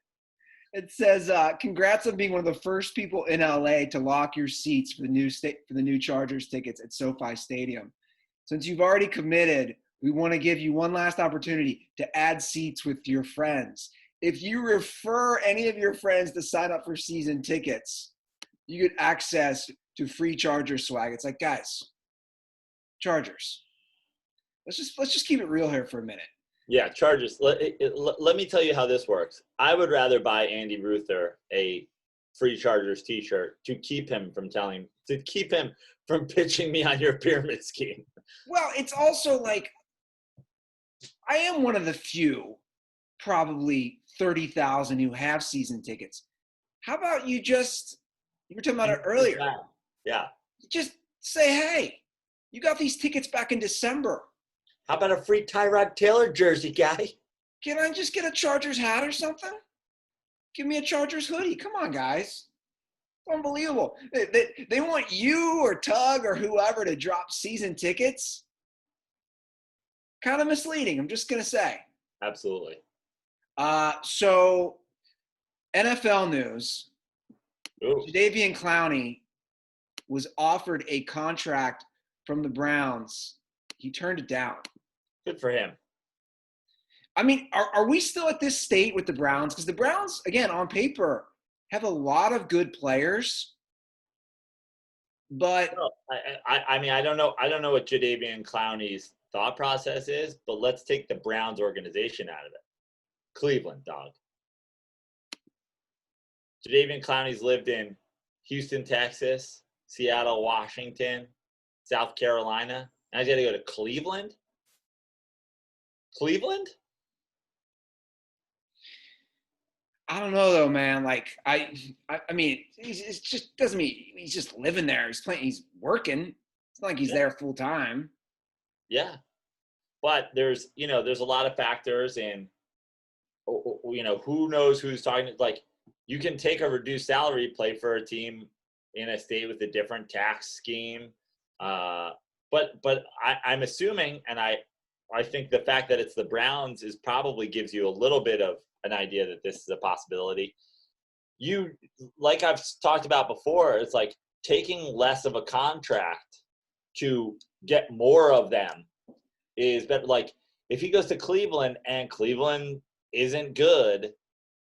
It says, congrats on being one of the first people in LA to lock your seats for the new Chargers tickets at SoFi Stadium. Since you've already committed, we want to give you one last opportunity to add seats with your friends. If you refer any of your friends to sign up for season tickets, you get access to free Chargers swag. It's like, guys, Chargers. Let's just keep it real here for a minute.
Yeah, Chargers. Let me tell you how this works. I would rather buy Andy Ruther a free Chargers T-shirt to keep him from pitching me on your pyramid scheme.
Well, it's also like I am one of the few, probably 30,000 who have season tickets. How about you were talking about it earlier.
Yeah.
Just say, hey, you got these tickets back in December.
How about a free Tyrod Taylor jersey, guy?
Can I just get a Chargers hat or something? Give me a Chargers hoodie. Come on, guys. It's unbelievable. They want you or Tug or whoever to drop season tickets. Kind of misleading, I'm just going to say.
Absolutely.
So, NFL news.
Ooh.
Jadeveon Clowney was offered a contract from the Browns. He turned it down.
Good for him.
I mean, are we still at this state with the Browns? Because the Browns, again, on paper, have a lot of good players. But
I mean, I don't know what Jadeveon Clowney's thought process is, but let's take the Browns organization out of it. Cleveland, dog. Jadeveon Clowney's lived in Houston, Texas, Seattle, Washington, South Carolina. Now he's got to go to Cleveland? Cleveland?
I don't know though, man. Like I mean, it just doesn't mean he's just living there. He's playing. He's working. It's not like he's there full time.
Yeah, but there's a lot of factors, and who knows who's talking. Like you can take a reduced salary, play for a team in a state with a different tax scheme. But I'm assuming, and I think the fact that it's the Browns is probably gives you a little bit of an idea that this is a possibility. You, like I've talked about before, it's like taking less of a contract to get more of them is better. Like if he goes to Cleveland and Cleveland isn't good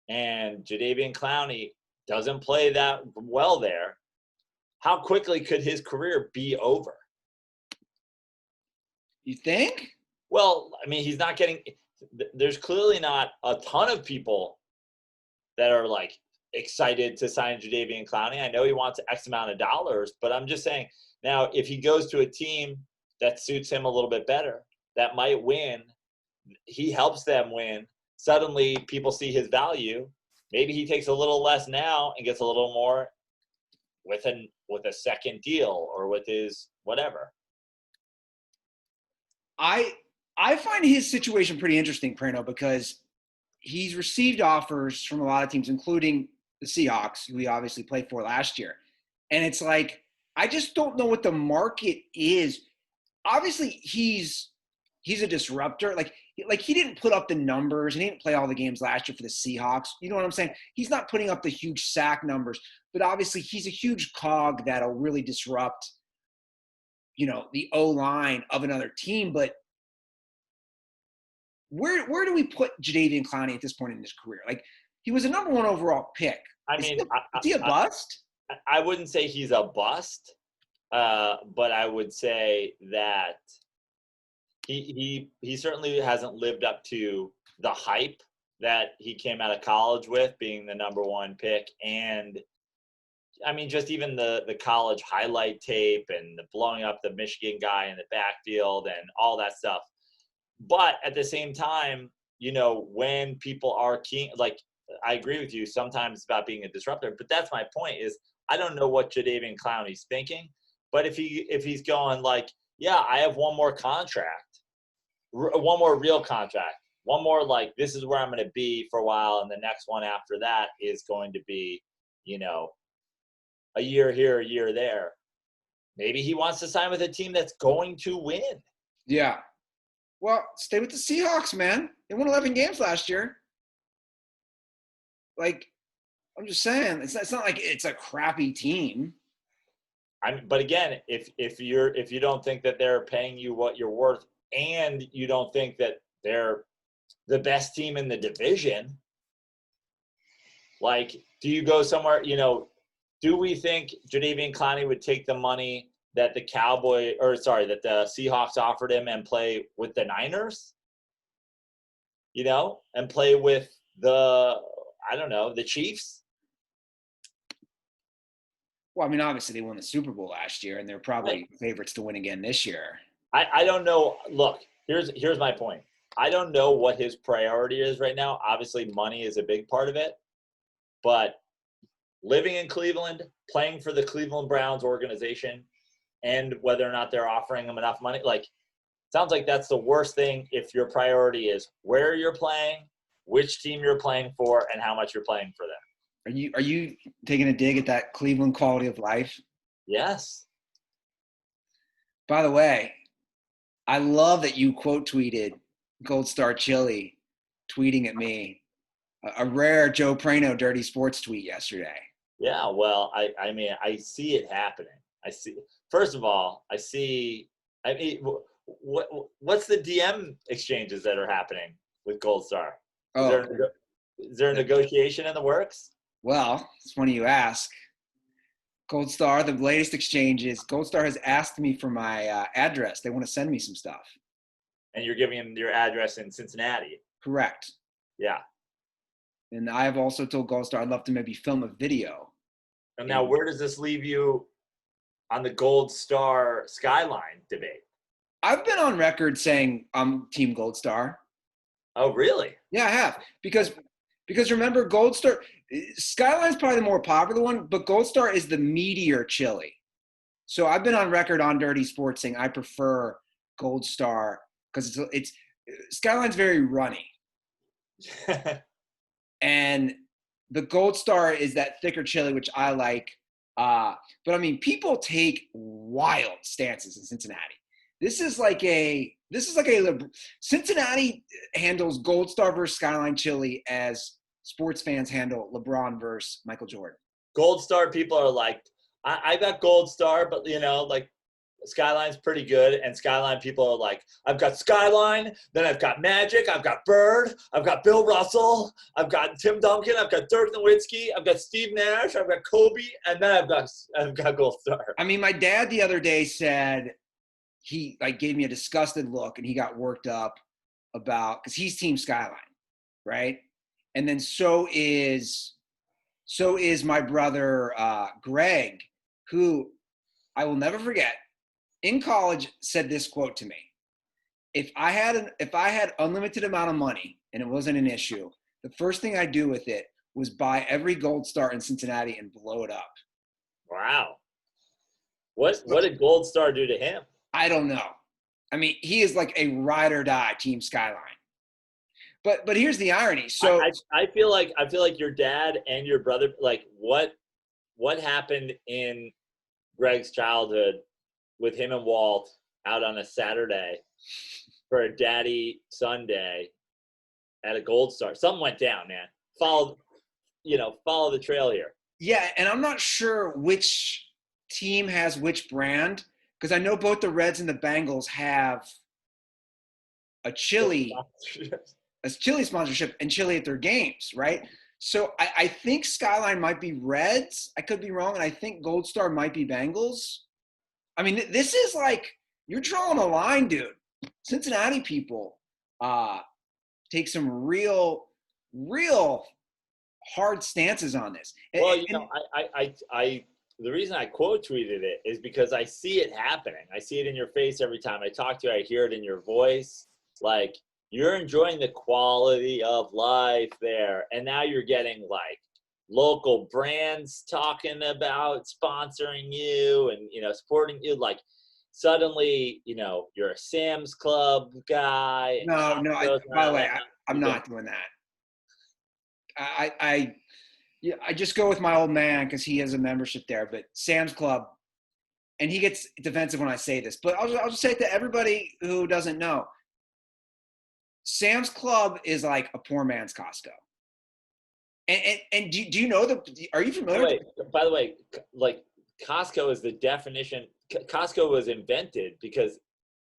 and Jadeveon Clowney doesn't play that well there, how quickly could his career be over?
You think?
Well, I mean, he's not getting – there's clearly not a ton of people that are, like, excited to sign Jadeveon Clowney. I know he wants X amount of dollars, but I'm just saying now if he goes to a team that suits him a little bit better, that might win, he helps them win, suddenly people see his value. Maybe he takes a little less now and gets a little more with a second deal or with his whatever.
I find his situation pretty interesting, Praino, because he's received offers from a lot of teams, including the Seahawks, who he obviously played for last year. And it's like, I just don't know what the market is. Obviously, he's a disruptor. Like, he didn't put up the numbers and he didn't play all the games last year for the Seahawks. You know what I'm saying? He's not putting up the huge sack numbers, but obviously he's a huge cog that'll really disrupt, the O-line of another team. But where do we put Jadeveon Clowney at this point in his career? Like, he was a number 1 overall pick.
I
Is
mean,
he a bust?
I wouldn't say he's a bust, but I would say that he certainly hasn't lived up to the hype that he came out of college with, being the number 1 pick. And I mean, just even the college highlight tape and the blowing up the Michigan guy in the backfield and all that stuff. But at the same time, when people are keen, like, I agree with you, sometimes it's about being a disruptor, but that's my point is I don't know what Jadeveon Clowney's thinking, but if he's going like, yeah, I have one more contract, one more real contract, one more, like, this is where I'm going to be for a while, and the next one after that is going to be, a year here, a year there. Maybe he wants to sign with a team that's going to win.
Yeah. Well, stay with the Seahawks, man. They won 11 games last year. Like, I'm just saying, it's not like it's a crappy team.
But again, if you don't think that they're paying you what you're worth, and you don't think that they're the best team in the division, like, do you go somewhere? Do we think Jadeveon Clowney would take the money that the Seahawks offered him and play with the Niners? And play with the Chiefs?
Well, I mean, obviously they won the Super Bowl last year, and they're probably favorites to win again this year.
I don't know. Look, here's my point. I don't know what his priority is right now. Obviously, money is a big part of it. But living in Cleveland, playing for the Cleveland Browns organization, and whether or not they're offering him enough money, like, sounds like that's the worst thing if your priority is where you're playing, which team you're playing for, and how much you're playing for them.
Are you taking a dig at that Cleveland quality of life?
Yes.
By the way, I love that you quote tweeted Gold Star Chili tweeting at me. A rare Joe Praino Dirty Sports tweet yesterday.
Yeah, well, I mean, I see it happening. First of all, what's the DM exchanges that are happening with Gold Star? Is there a negotiation in the works?
Well, it's funny you ask. Gold Star, the latest exchange is Gold Star has asked me for my address. They want to send me some stuff.
And you're giving them your address in Cincinnati.
Correct.
Yeah.
And I have also told Gold Star I'd love to maybe film a video.
And now, where does this leave you on the Gold Star Skyline debate?
I've been on record saying I'm Team Gold Star.
Oh, really?
Yeah, I have. Because remember, Gold Star Skyline's probably the more popular one, but Gold Star is the meatier chili. So I've been on record on Dirty Sports saying I prefer Gold Star because it's Skyline's very runny. And the Gold Star is that thicker chili, which I like. But I mean, people take wild stances in Cincinnati. This is like a Cincinnati handles Gold Star versus Skyline chili as sports fans handle LeBron versus Michael Jordan.
Gold Star people are like, I got Gold Star, but like Skyline's pretty good. And Skyline people are like, I've got Skyline, then I've got Magic, I've got Bird, I've got Bill Russell, I've got Tim Duncan, I've got Dirk Nowitzki, I've got Steve Nash, I've got Kobe, and then I've got Gold Star.
I mean, my dad the other day said he gave me a disgusted look, and he got worked up about because he's Team Skyline, right? And then so is my brother Greg, who I will never forget. In college, said this quote to me: If I had unlimited amount of money and it wasn't an issue, the first thing I'd do with it was buy every Gold Star in Cincinnati and blow it up.
Wow. What did Gold Star do to him?
I don't know. I mean, he is like a ride or die Team Skyline. But here's the irony. So
I feel like your dad and your brother, like, what happened in Greg's childhood with him and Walt out on a Saturday for a daddy Sunday at a Gold Star. Something went down, man. Follow the trail here.
Yeah, and I'm not sure which team has which brand, because I know both the Reds and the Bengals have a chili sponsorship and chili at their games, right? So I think Skyline might be Reds. I could be wrong, and I think Gold Star might be Bengals. I mean, this is like you're drawing a line, dude. Cincinnati people take some real hard stances on this.
Well, the reason I quote tweeted it is because I see it happening. I see it in your face every time I talk to you. I hear it in your voice. Like, you're enjoying the quality of life there. And now you're getting like local brands talking about sponsoring you and, supporting you. Like, suddenly, you're a Sam's Club guy.
No. By the way, I'm not doing that. I just go with my old man because he has a membership there. But Sam's Club, and he gets defensive when I say this, but I'll just say it to everybody who doesn't know. Sam's Club is like a poor man's Costco. And do you know are you familiar?
By the way, like Costco is the definition. Costco was invented because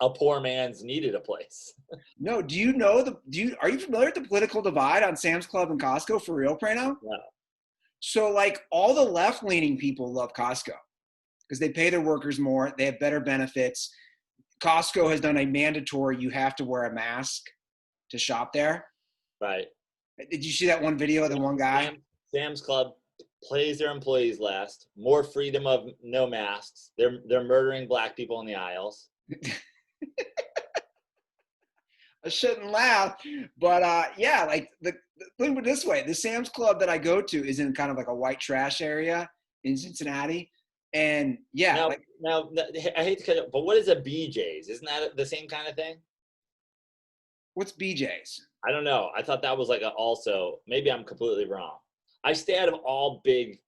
a poor man's needed a place.
No, are you familiar with the political divide on Sam's Club and Costco for real, Praino?
No.
So like all the left-leaning people love Costco because they pay their workers more. They have better benefits. Costco has done a mandatory, you have to wear a mask to shop there.
Right.
Did you see that one video of the one guy?
Sam's Club plays their employees last. More freedom of no masks. They're murdering black people in the aisles.
I shouldn't laugh, but like the think of it this way: the Sam's Club that I go to is in kind of like a white trash area in Cincinnati, and
now I hate to cut it, but what is a BJ's? Isn't that the same kind of thing?
What's BJ's?
I don't know. I thought that was like also, maybe I'm completely wrong. I stay out of all big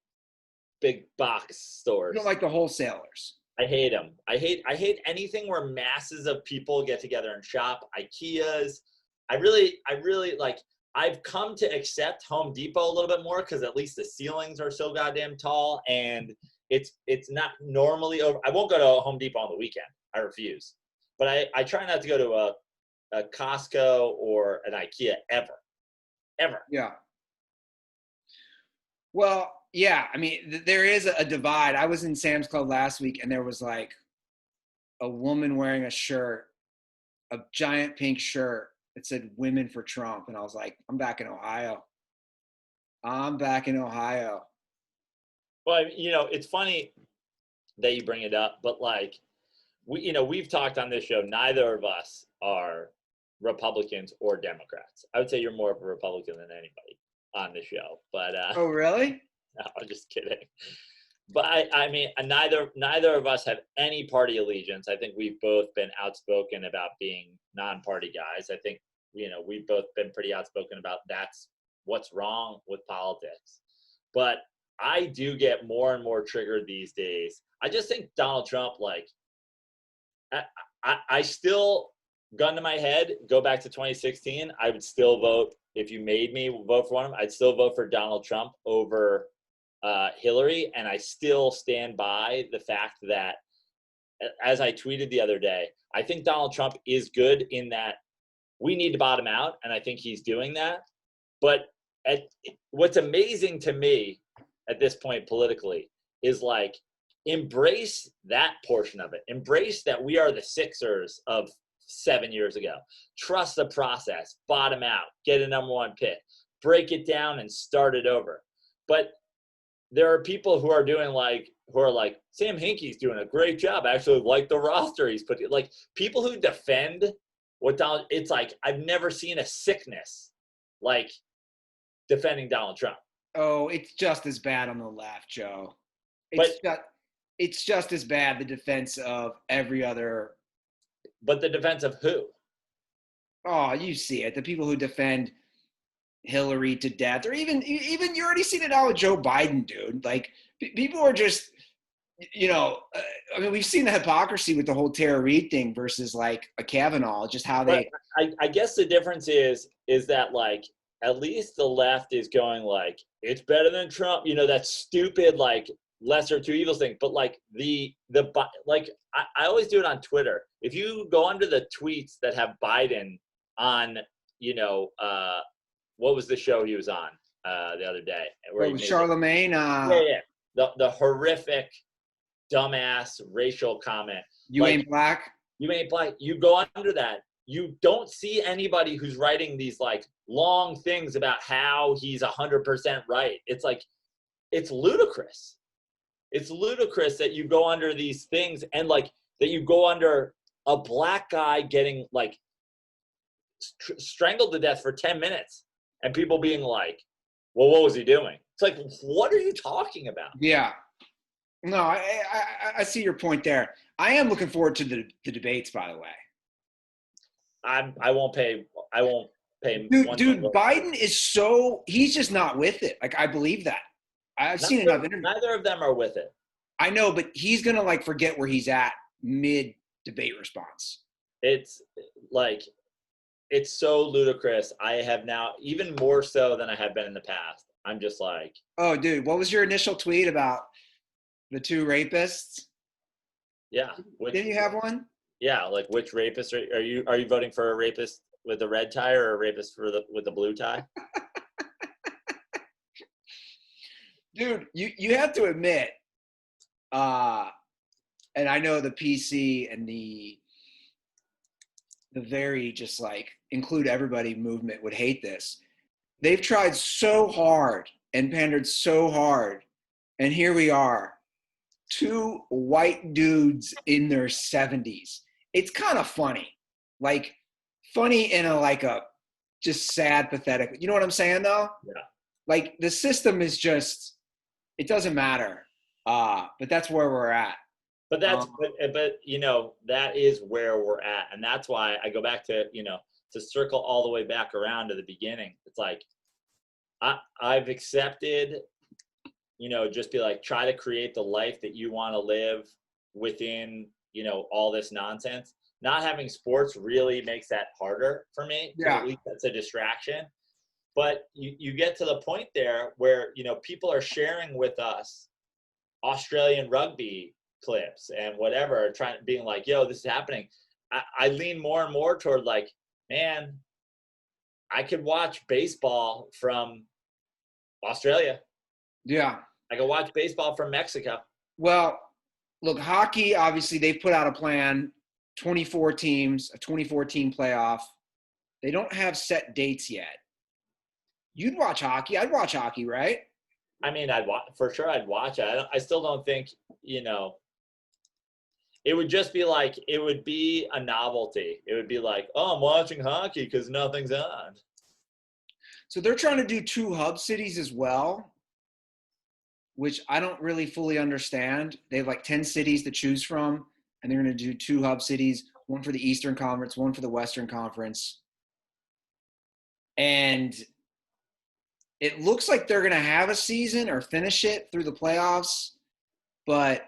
box stores.
You don't like the wholesalers.
I hate them. I hate anything where masses of people get together and shop. IKEAs. I really like, I've come to accept Home Depot a little bit more because at least the ceilings are so goddamn tall and it's not normally over. I won't go to Home Depot on the weekend. I refuse. But I try not to go to a Costco or an IKEA ever.
Yeah. Well, yeah, I mean, there is a divide. I was in Sam's Club last week, and there was like a woman wearing a shirt, a giant pink shirt that said "Women for Trump," and I was like, "I'm back in Ohio.
Well, it's funny that you bring it up, but like, we've talked on this show. Neither of us are Republicans or Democrats. I would say you're more of a Republican than anybody on the show, but
oh, really?
No, I'm just kidding. But I mean, neither of us have any party allegiance. I think we've both been outspoken about being non-party guys. I think, we've both been pretty outspoken about that's what's wrong with politics. But I do get more and more triggered these days. I just think Donald Trump, like, I still, gun to my head, go back to 2016, I would still vote. If you made me vote for one of them, I'd still vote for Donald Trump over Hillary, and I still stand by the fact that, as I tweeted the other day, I think Donald Trump is good in that we need to bottom out, and I think he's doing that. But what's amazing to me at this point politically is like, embrace that portion of it. Embrace that we are the Sixers of 7 years ago. Trust the process, bottom out, get a number one pick, break it down and start it over. But there are people who are like, Sam Hinkie's doing a great job. I actually like the roster he's put. Like, people who defend what Donald, it's like, I've never seen a sickness like defending Donald Trump.
Oh, it's just as bad on the left, Joe. It's just as bad, the defense of every other.
But the defense of who?
Oh, you see it. The people who defend Hillary to death, or even you already seen it now with Joe Biden, dude. Like, people are just, I mean, we've seen the hypocrisy with the whole Tara Reid thing versus like a Kavanaugh, just how they.
But I guess the difference is that like at least the left is going like it's better than Trump. You know, that stupid like lesser of two evils thing. But like like I always do it on Twitter. If you go under the tweets that have Biden on, you know, what was the show he was on the other day? Where
With Charlemagne.
Yeah. The horrific, dumbass racial comment.
You
like,
ain't black.
You ain't black. You go under that. You don't see anybody who's writing these like long things about how he's 100% right. It's like, it's ludicrous. It's ludicrous that you go under these things and like that you go under a black guy getting like strangled to death for 10 minutes and people being like, well, what was he doing? It's like, what are you talking about?
Yeah. No, I see your point there. I am looking forward to the debates, by the way.
I won't pay.
Dude, Biden is he's just not with it. Like, I believe that. I've seen enough interviews.
Neither of them are with it.
I know, but he's going to like forget where he's at mid debate response.
It's like, it's so ludicrous. I have now, even more so than I have been in the past. I'm just like,
oh, dude, what was your initial tweet about the two rapists?
Yeah.
Didn't you have one?
Yeah, like which rapist are you voting for? A rapist with the red tie or a rapist with the blue tie?
Dude, you have to admit, and I know the PC and the very just like include everybody movement would hate this. They've tried so hard and pandered so hard, and here we are, two white dudes in their 70s. It's kind of funny, like funny in a just sad, pathetic. You know what I'm saying, though?
Yeah.
Like the system is just, it doesn't matter. But that's where we're at.
But but you know, that is where we're at, and that's why I go back to, you know, to circle all the way back around to the beginning. It's like I've accepted, you know, just be like, try to create the life that you want to live within, you know, all this nonsense. Not having sports really makes that harder for me.
Yeah.
At least that's a distraction. But you get to the point there where, you know, people are sharing with us Australian rugby clips and whatever, being like, yo, this is happening. I lean more and more toward like, man, I could watch baseball from Australia.
Yeah.
I could watch baseball from Mexico.
Well, look, hockey, obviously, they put out a plan, 24 teams, a 24-team playoff. They don't have set dates yet. You'd watch hockey. I'd watch hockey, right?
I mean, for sure I'd watch it. I still don't think, you know, it would just be like, it would be a novelty. It would be like, oh, I'm watching hockey because nothing's on.
So they're trying to do 2 hub cities as well, which I don't really fully understand. They have like 10 cities to choose from, and they're going to do 2 hub cities, one for the Eastern Conference, one for the Western Conference. And it looks like they're going to have a season or finish it through the playoffs, but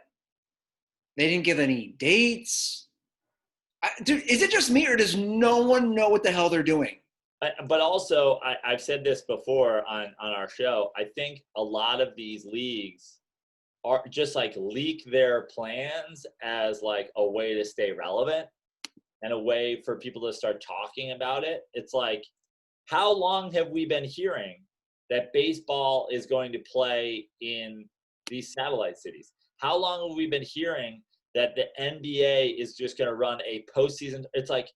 they didn't give any dates. Dude, is it just me, or does no one know what the hell they're doing?
But also, I've said this before on our show, I think a lot of these leagues are just like leak their plans as like a way to stay relevant and a way for people to start talking about it. It's like, how long have we been hearing that baseball is going to play in these satellite cities? How long have we been hearing that the NBA is just going to run a postseason? It's like,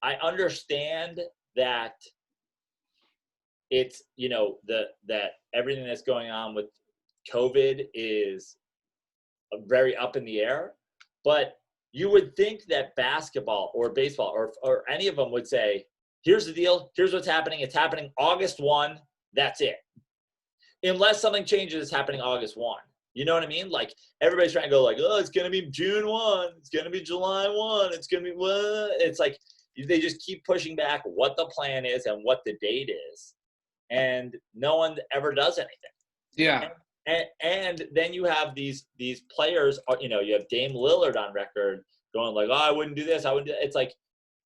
I understand that it's, you know, that everything that's going on with COVID is very up in the air, but you would think that basketball or baseball or any of them would say, here's the deal, here's what's happening, it's happening August 1, that's it. Unless something changes, it's happening August 1. You know what I mean? Like, everybody's trying to go like, oh, it's going to be June 1, it's going to be July 1, it's going to be what? It's like, they just keep pushing back what the plan is and what the date is. And no one ever does anything.
Yeah.
And then you have these players, you have Dame Lillard on record going like, oh, I wouldn't do this, I wouldn't do that. It's like,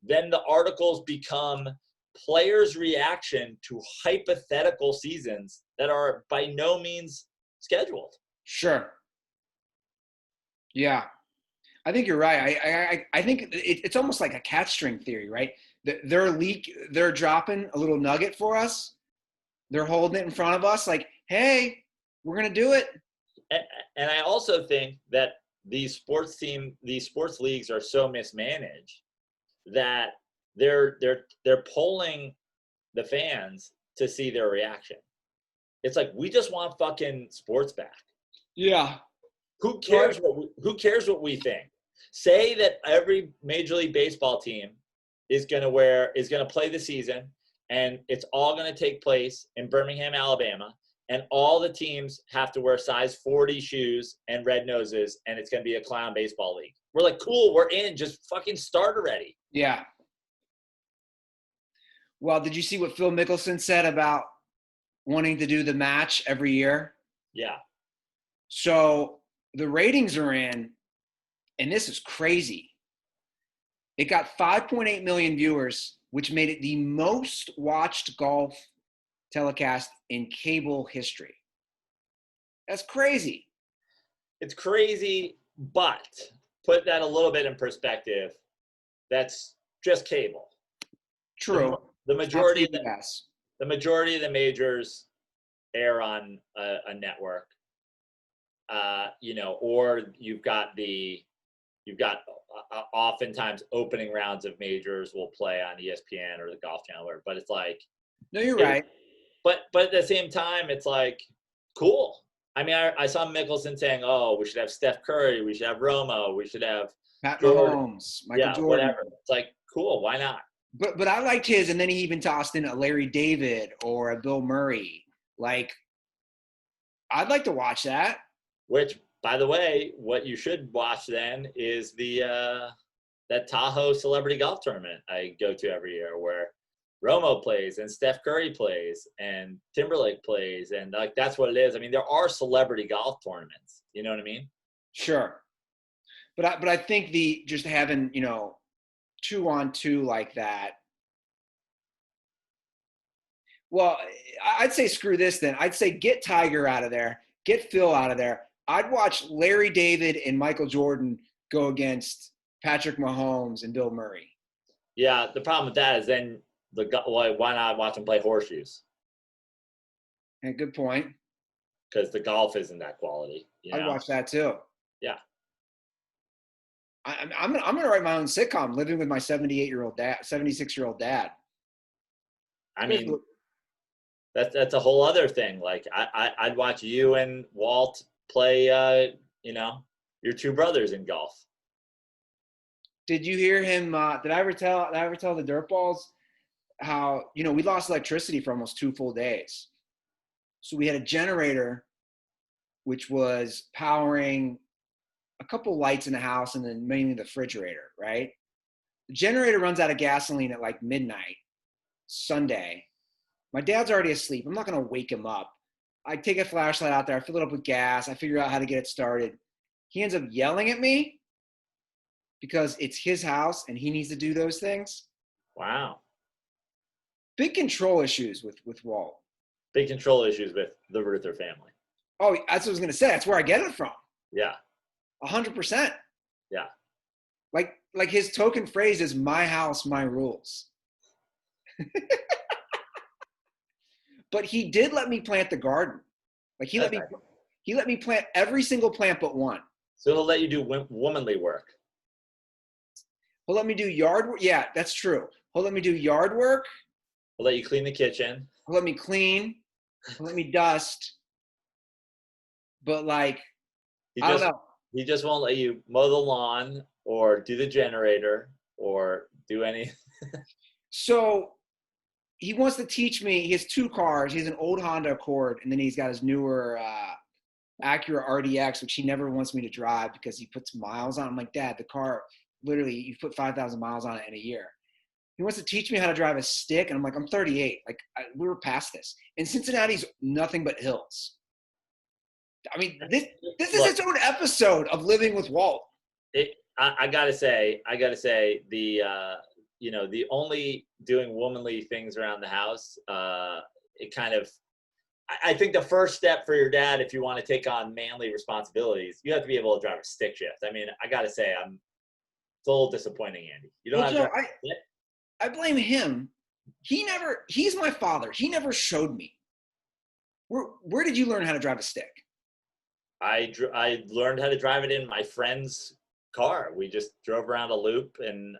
then the articles become players' reaction to hypothetical seasons that are by no means scheduled.
Sure. Yeah. I think you're right. I think it's almost like a cat string theory, right? They're dropping a little nugget for us. They're holding it in front of us like, hey, we're going to do it.
And I also think that these sports leagues are so mismanaged that they're polling the fans to see their reaction. It's like, we just want fucking sports back.
Yeah.
Who cares what we think? Say that every Major League Baseball team is going to play the season, and it's all going to take place in Birmingham, Alabama, and all the teams have to wear size 40 shoes and red noses, and it's going to be a clown baseball league. We're like, cool, we're in. Just fucking start already.
Yeah. Well, did you see what Phil Mickelson said about wanting to do the match every year?
Yeah.
So the ratings are in, and this is crazy. It got 5.8 million viewers, which made it the most watched golf telecast in cable history. That's crazy.
It's crazy, but put that a little bit in perspective. That's just cable.
True.
The majority of the majors air on a network. Or you've got oftentimes opening rounds of majors will play on ESPN or the Golf Channel, but it's like,
no, you're right.
But at the same time, it's like, cool. I mean, I saw Mickelson saying, oh, we should have Steph Curry, we should have Romo, we should have
Pat
Jordan.
Mahomes, Michael Jordan.
Whatever. It's like, cool, why not?
But I liked his, and then he even tossed in a Larry David or a Bill Murray. Like, I'd like to watch that.
Which, by the way, what you should watch then is that Tahoe Celebrity Golf Tournament I go to every year, where Romo plays and Steph Curry plays and Timberlake plays, and like, that's what it is. I mean, there are celebrity golf tournaments. You know what I mean?
Sure. But I think just having 2-on-2 like that. Well, I'd say screw this then. I'd say get Tiger out of there, get Phil out of there. I'd watch Larry David and Michael Jordan go against Patrick Mahomes and Bill Murray.
Yeah, the problem with that is then why not watch them play horseshoes?
And good point.
Because the golf isn't that quality.
I'd watch that too.
Yeah.
I'm gonna write my own sitcom, living with my 76-year-old dad.
I mean, that's a whole other thing. Like, I'd watch you and Walt play, your two brothers in golf.
Did you hear him? Did I ever tell the Dirtballs how we lost electricity for almost 2 full days? So we had a generator, which was powering a couple lights in the house and then mainly the refrigerator. Right? The generator runs out of gasoline at like midnight Sunday. My dad's already asleep. I'm not gonna wake him up. I take a flashlight out there. I fill it up with gas. I figure out how to get it started. He ends up yelling at me because it's his house and he needs to do those things.
Wow.
Big control issues with Walt.
Big control issues with the Ruther family.
Oh, that's what I was going to say. That's where I get it from.
Yeah.
100%.
Yeah.
Like his token phrase is my house, my rules. But he did let me plant the garden. Like he let me plant every single plant but one.
So he'll let you do womanly work.
He'll let me do yard work. Yeah, that's true. He'll let me do yard work.
He'll let you clean the kitchen.
He'll let me clean. He'll let me dust. But I don't know.
He just won't let you mow the lawn or do the generator or do any.
So he wants to teach me. He has 2 cars. He has an old Honda Accord, and then he's got his newer Acura RDX, which he never wants me to drive because he puts miles on. I'm like, Dad, the car, literally, you put 5,000 miles on it in a year. He wants to teach me how to drive a stick, and I'm like, I'm 38. We were past this. And Cincinnati's nothing but hills. I mean, this is
Look,
its own episode of Living with Walt.
I gotta say, the only doing womanly things around the house, it kind of, I think the first step for your dad, if you want to take on manly responsibilities, you have to be able to drive a stick shift. I mean, I gotta say, it's a little disappointing, Andy. You don't
Well,
have to
Joe,
drive a stick?
I blame him. He's my father. He never showed me. Where did you learn how to drive a stick?
I learned how to drive it in my friend's car. We just drove around a loop and,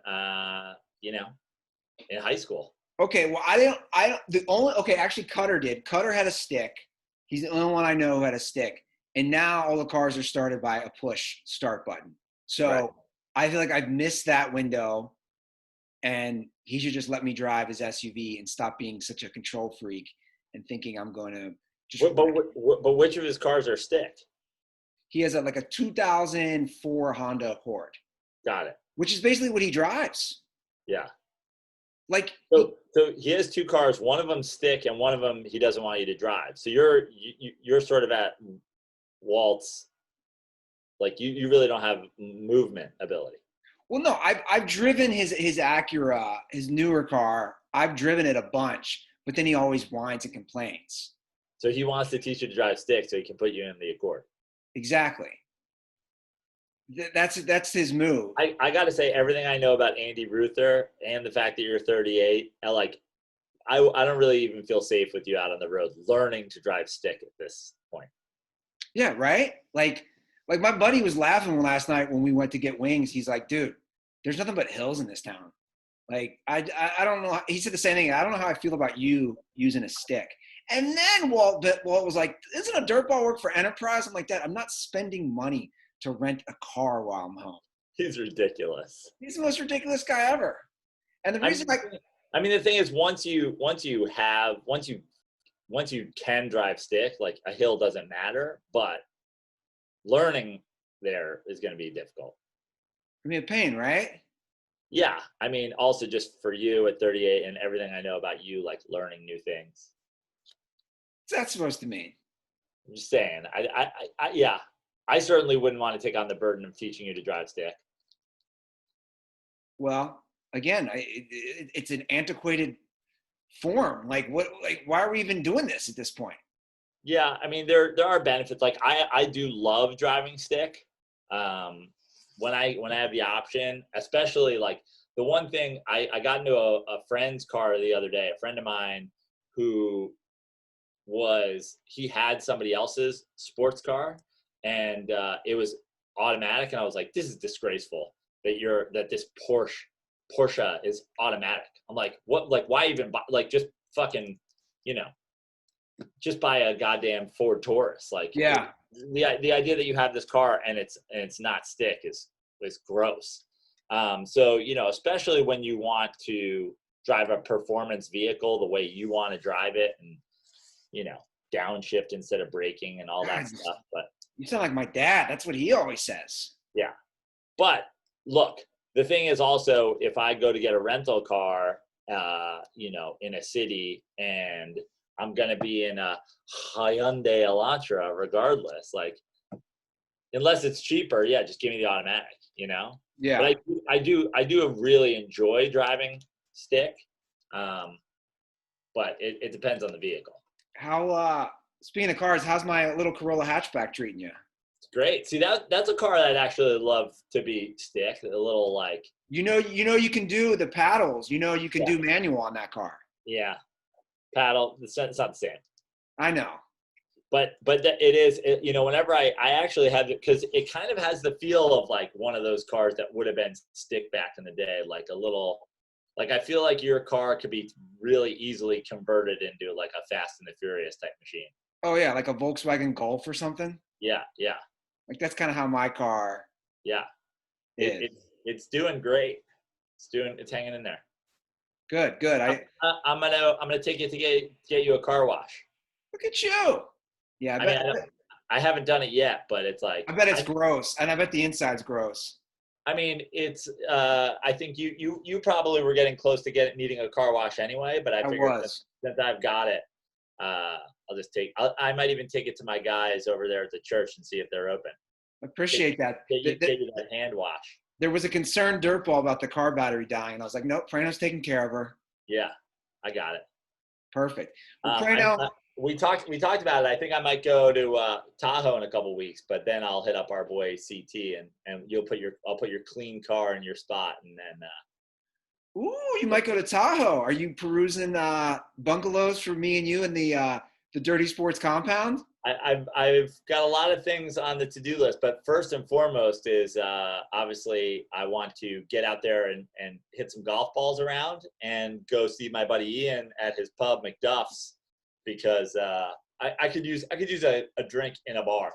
in high school.
Okay, well, actually Cutter did. Cutter had a stick. He's the only one I know who had a stick. And now all the cars are started by a push start button. So
Right.
I feel like I've missed that window, and he should just let me drive his SUV and stop being such a control freak and thinking I'm going to just.
But which of his cars are stick?
He has like a 2004 Honda Accord,
Got it.
which is basically what he drives.
Yeah.
Like,
So he has two cars. One of them stick, and one of them he doesn't want you to drive. So you're sort of at Walt's. Like you really don't have movement ability.
well, no, I've driven his Acura, his newer car. I've driven it a bunch, but then he always whines and complains.
So he wants to teach you to drive stick so he can put you in the Accord.
Exactly. That's his move.
I got to say, everything I know about Andy Ruther and the fact that you're 38, I don't really even feel safe with you out on the road learning to drive stick at this point.
Yeah, right? Like my buddy was laughing last night when we went to get wings. He's like, dude, there's nothing but hills in this town. Like, I don't know. He said the same thing. I don't know how I feel about you using a stick. And then Walt was like, isn't a dirt ball work for Enterprise? I'm like, Dad, I'm not spending money to rent a car while I'm home.
He's ridiculous.
He's the most ridiculous guy ever. And the reason,
the thing is, once you can drive stick, like a hill doesn't matter, but learning there is going to be difficult.
I mean, a pain, right?
Yeah. I mean, also just for you at 38 and everything I know about you, like learning new things.
What's that supposed to mean?
I'm just saying, yeah, I certainly wouldn't want to take on the burden of teaching you to drive stick.
Well, again, it's an antiquated form. Like, why are we even doing this at this point?
Yeah, I mean, there are benefits. Like I do love driving stick. When I have the option, especially like the one thing I got into a friend's car the other day, a friend of mine who he had somebody else's sports car, and it was automatic, and I was like, this is disgraceful that this Porsche is automatic. I'm like, what? Like, why even buy? Like, just fucking, just buy a goddamn Ford Taurus. Like,
yeah,
the idea that you have this car and it's not stick is gross. So especially when you want to drive a performance vehicle the way you want to drive it, and downshift instead of braking and all that stuff. But
you sound like my dad. That's what he always says.
Yeah, but look, the thing is also, if I go to get a rental car, in a city, and I'm gonna be in a Hyundai Elantra, regardless. Like, unless it's cheaper, yeah, just give me the automatic.
Yeah.
But I do really enjoy driving stick, but it depends on the vehicle.
How speaking of cars, how's my little Corolla hatchback treating you?
It's great. See, that's a car that I'd actually love to be stick. A little like
you can do the paddles. You can do manual on that car.
Yeah, paddle. It's not the same.
I know.
But it is. Whenever I actually have it, because it kind of has the feel of like one of those cars that would have been stick back in the day, like a little. Like, I feel like your car could be really easily converted into like a Fast and the Furious type machine.
Oh yeah, like a Volkswagen Golf or something.
Yeah.
Like, that's kind of how my car.
Yeah.
Is.
It's doing great. It's hanging in there.
Good.
I'm gonna take it to get you a car wash.
Look at you. Yeah,
I haven't done it yet, but it's like.
I bet it's gross, and I bet the inside's gross.
I mean, it's. I think you probably were getting close to needing a car wash anyway, but I figured since I've got it, I might even take it to my guys over there at the church and see if they're open.
Appreciate that.
Get you that hand wash.
There was a concerned dirtball about the car battery dying. I was like, nope, Praino's taking care of her.
Yeah, I got it.
Perfect. Well, Praino,
we talked about it. I think I might go to Tahoe in a couple weeks, but then I'll hit up our boy CT and I'll put your clean car in your spot, and then.
Ooh, you might go to Tahoe. Are you perusing bungalows for me and you in the Dirty Sports compound?
I've got a lot of things on the to-do list, but first and foremost is obviously I want to get out there and hit some golf balls around and go see my buddy Ian at his pub McDuff's, because I could use a drink in a bar.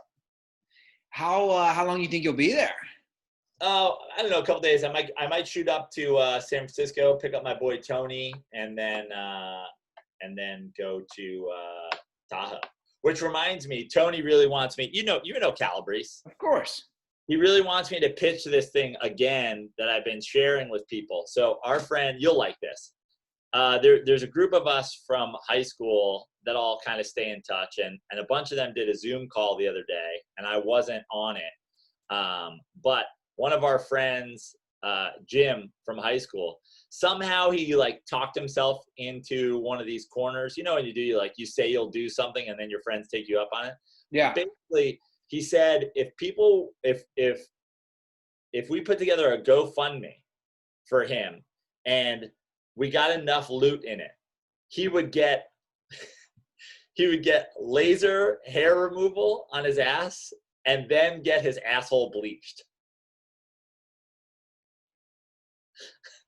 How long do you think you'll be there?
Oh, I don't know, a couple days. I might shoot up to San Francisco, pick up my boy Tony, and then go to Tahoe. Which reminds me, Tony really wants me. You know Calabrese.
Of course.
He really wants me to pitch this thing again that I've been sharing with people. So our friend, you'll like this. There's a group of us from high school that all kind of stay in touch, and a bunch of them did a Zoom call the other day, and I wasn't on it. But one of our friends, Jim from high school, somehow he like talked himself into one of these corners. You know when you say you'll do something and then your friends take you up on it?
Yeah.
Basically, he said if we put together a GoFundMe for him and we got enough loot in it, he would get laser hair removal on his ass and then get his asshole bleached.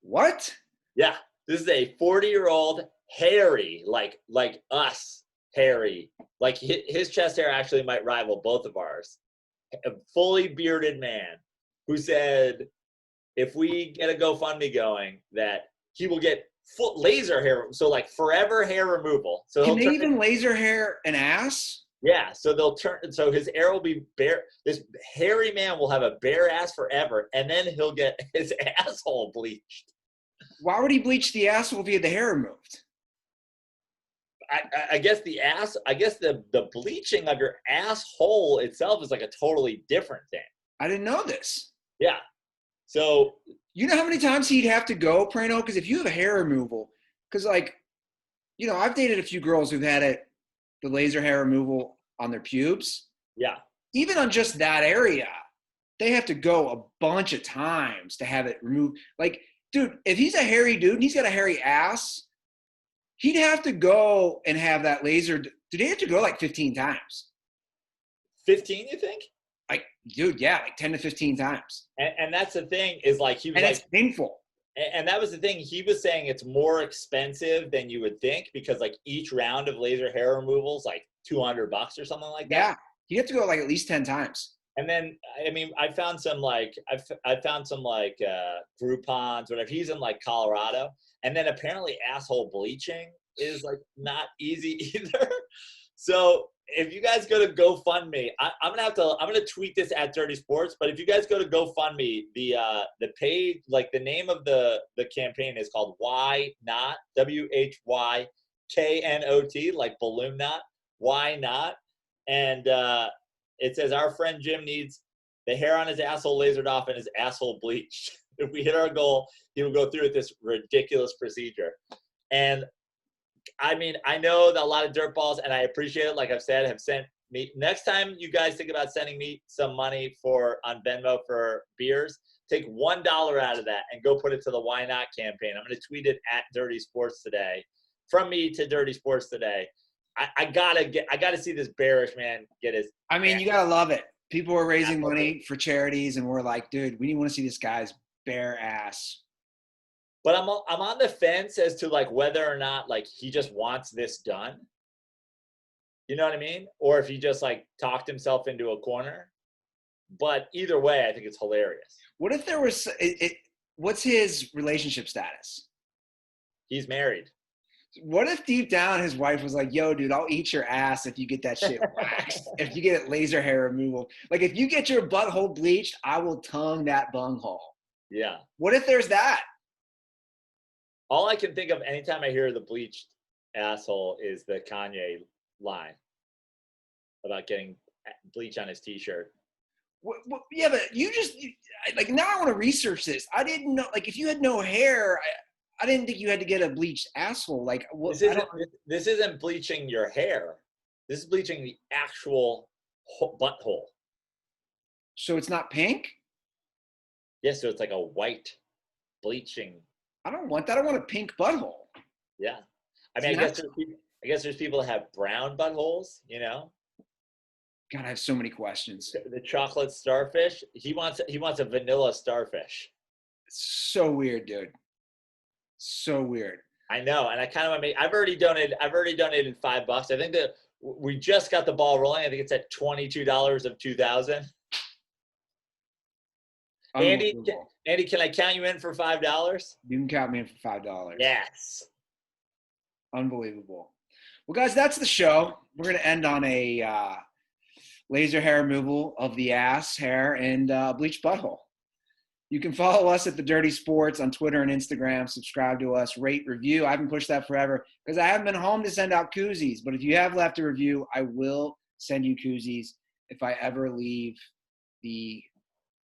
What?
Yeah, this is a 40-year-old hairy, like us, hairy. Like his chest hair actually might rival both of ours. A fully bearded man who said if we get a GoFundMe going that he will get full laser hair, so like forever hair removal. So
can they even laser hair an ass?
Yeah, so so his hair will be bare. This hairy man will have a bare ass forever, and then he'll get his asshole bleached.
Why would he bleach the asshole if he had the hair removed?
I guess the bleaching of your asshole itself is like a totally different thing.
I didn't know this.
Yeah. So
you know how many times he'd have to go, Praino? Because if you have a hair removal, because I've dated a few girls who've had the laser hair removal on their pubes.
Yeah.
Even on just that area, they have to go a bunch of times to have it removed. Like, dude, if he's a hairy dude and he's got a hairy ass, he'd have to go and have that laser. Did he have to go like 15 times?
15, you think?
Like, dude, yeah, like 10 to 15 times.
And that's the thing is like he was,
and
like,
it's painful.
And that was the thing. He was saying it's more expensive than you would think because like each round of laser hair removal is like $200 or something like that.
Yeah, you have to go like at least 10 times.
And then, I mean, I found some Groupons, whatever. He's in like Colorado, and then apparently asshole bleaching is like not easy either. So if you guys go to GoFundMe, I'm gonna tweet this at Dirty Sports. But if you guys go to GoFundMe, the page, like the name of the campaign is called Why Not, WHYKNOT, like balloon knot. Why not? And it says our friend Jim needs the hair on his asshole lasered off and his asshole bleached. If we hit our goal, he will go through with this ridiculous procedure. And I mean, I know that a lot of dirtballs, and I appreciate it, like I've said, have sent me. Next time you guys think about sending me some money on Venmo for beers, take $1 out of that and go put it to the Why Not campaign. I'm going to tweet it at Dirty Sports Today. From me to Dirty Sports Today. I gotta see this bearish man get his.
I mean, you gotta love it. People are raising money for charities, and we're like, dude, we want to see this guy's bare ass.
But I'm on the fence as to like whether or not like he just wants this done. You know what I mean? Or if he just like talked himself into a corner. But either way, I think it's hilarious.
What if there was what's his relationship status?
He's married.
What if deep down his wife was like, yo, dude, I'll eat your ass if you get that shit waxed, if you get laser hair removal. Like, if you get your butthole bleached, I will tongue that bunghole.
Yeah.
What if there's that?
All I can think of anytime I hear the bleached asshole is the Kanye line about getting bleach on his T-shirt.
Yeah, but like now I want to research this. I didn't know, like if you had no hair, I didn't think you had to get a bleached asshole. Like
This isn't bleaching your hair. This is bleaching the actual butthole.
So it's not pink?
Yeah, so it's like a white bleaching.
I don't want that. I want a pink butthole.
Yeah. I mean, I guess there's people that have brown buttholes, you know?
God, I have so many questions.
The chocolate starfish. He wants a vanilla starfish.
It's so weird, dude. So weird.
I know, and I kind of want to I've already donated $5. I think that we just got the ball rolling. I think it's at $22 of 2,000. Andy, can I count you in for $5?
You can count me in for $5.
Yes.
Unbelievable. Well, guys, that's the show. We're going to end on a laser hair removal of the ass hair and bleach butthole. You can follow us at The Dirty Sports on Twitter and Instagram. Subscribe to us, rate, review. I haven't pushed that forever because I haven't been home to send out koozies. But if you have left a review, I will send you koozies if I ever leave the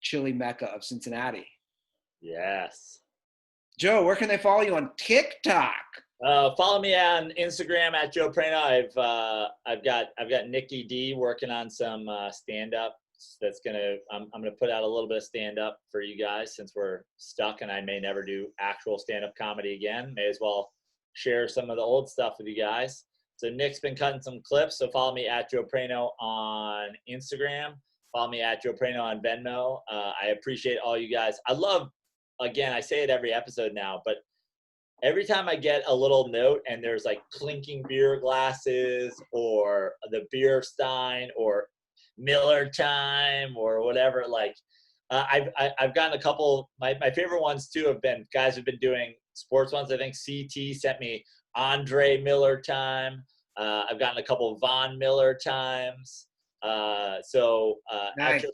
chili mecca of Cincinnati.
Yes.
Joe, where can they follow you on TikTok?
Follow me on Instagram at Joe Praino. I've got Nikki D working on some stand-up. I'm gonna put out a little bit of stand-up for you guys since we're stuck and I may never do actual stand-up comedy again. May as well share some of the old stuff with you guys. So Nick's been cutting some clips. So follow me at Joe Praino on Instagram. Follow me at Joe Praino on Venmo. I appreciate all you guys. I love, again, I say it every episode now, but every time I get a little note and there's like clinking beer glasses or the beer stein or Miller time or whatever, like I've gotten a couple. My favorite ones too have been guys who've been doing sports ones. I think CT sent me Andre Miller time. I've gotten a couple Von Miller times.
Nice.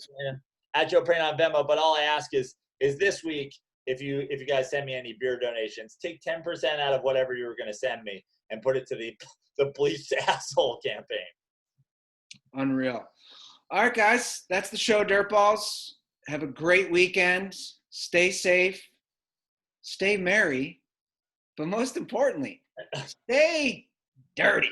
At Joe Praino on Venmo. But all I ask is this week, if you guys send me any beer donations, take 10% out of whatever you were going to send me and put it to the bleached asshole campaign.
Unreal. All right, guys, that's the show, Dirtballs. Have a great weekend. Stay safe. Stay merry. But most importantly, stay dirty.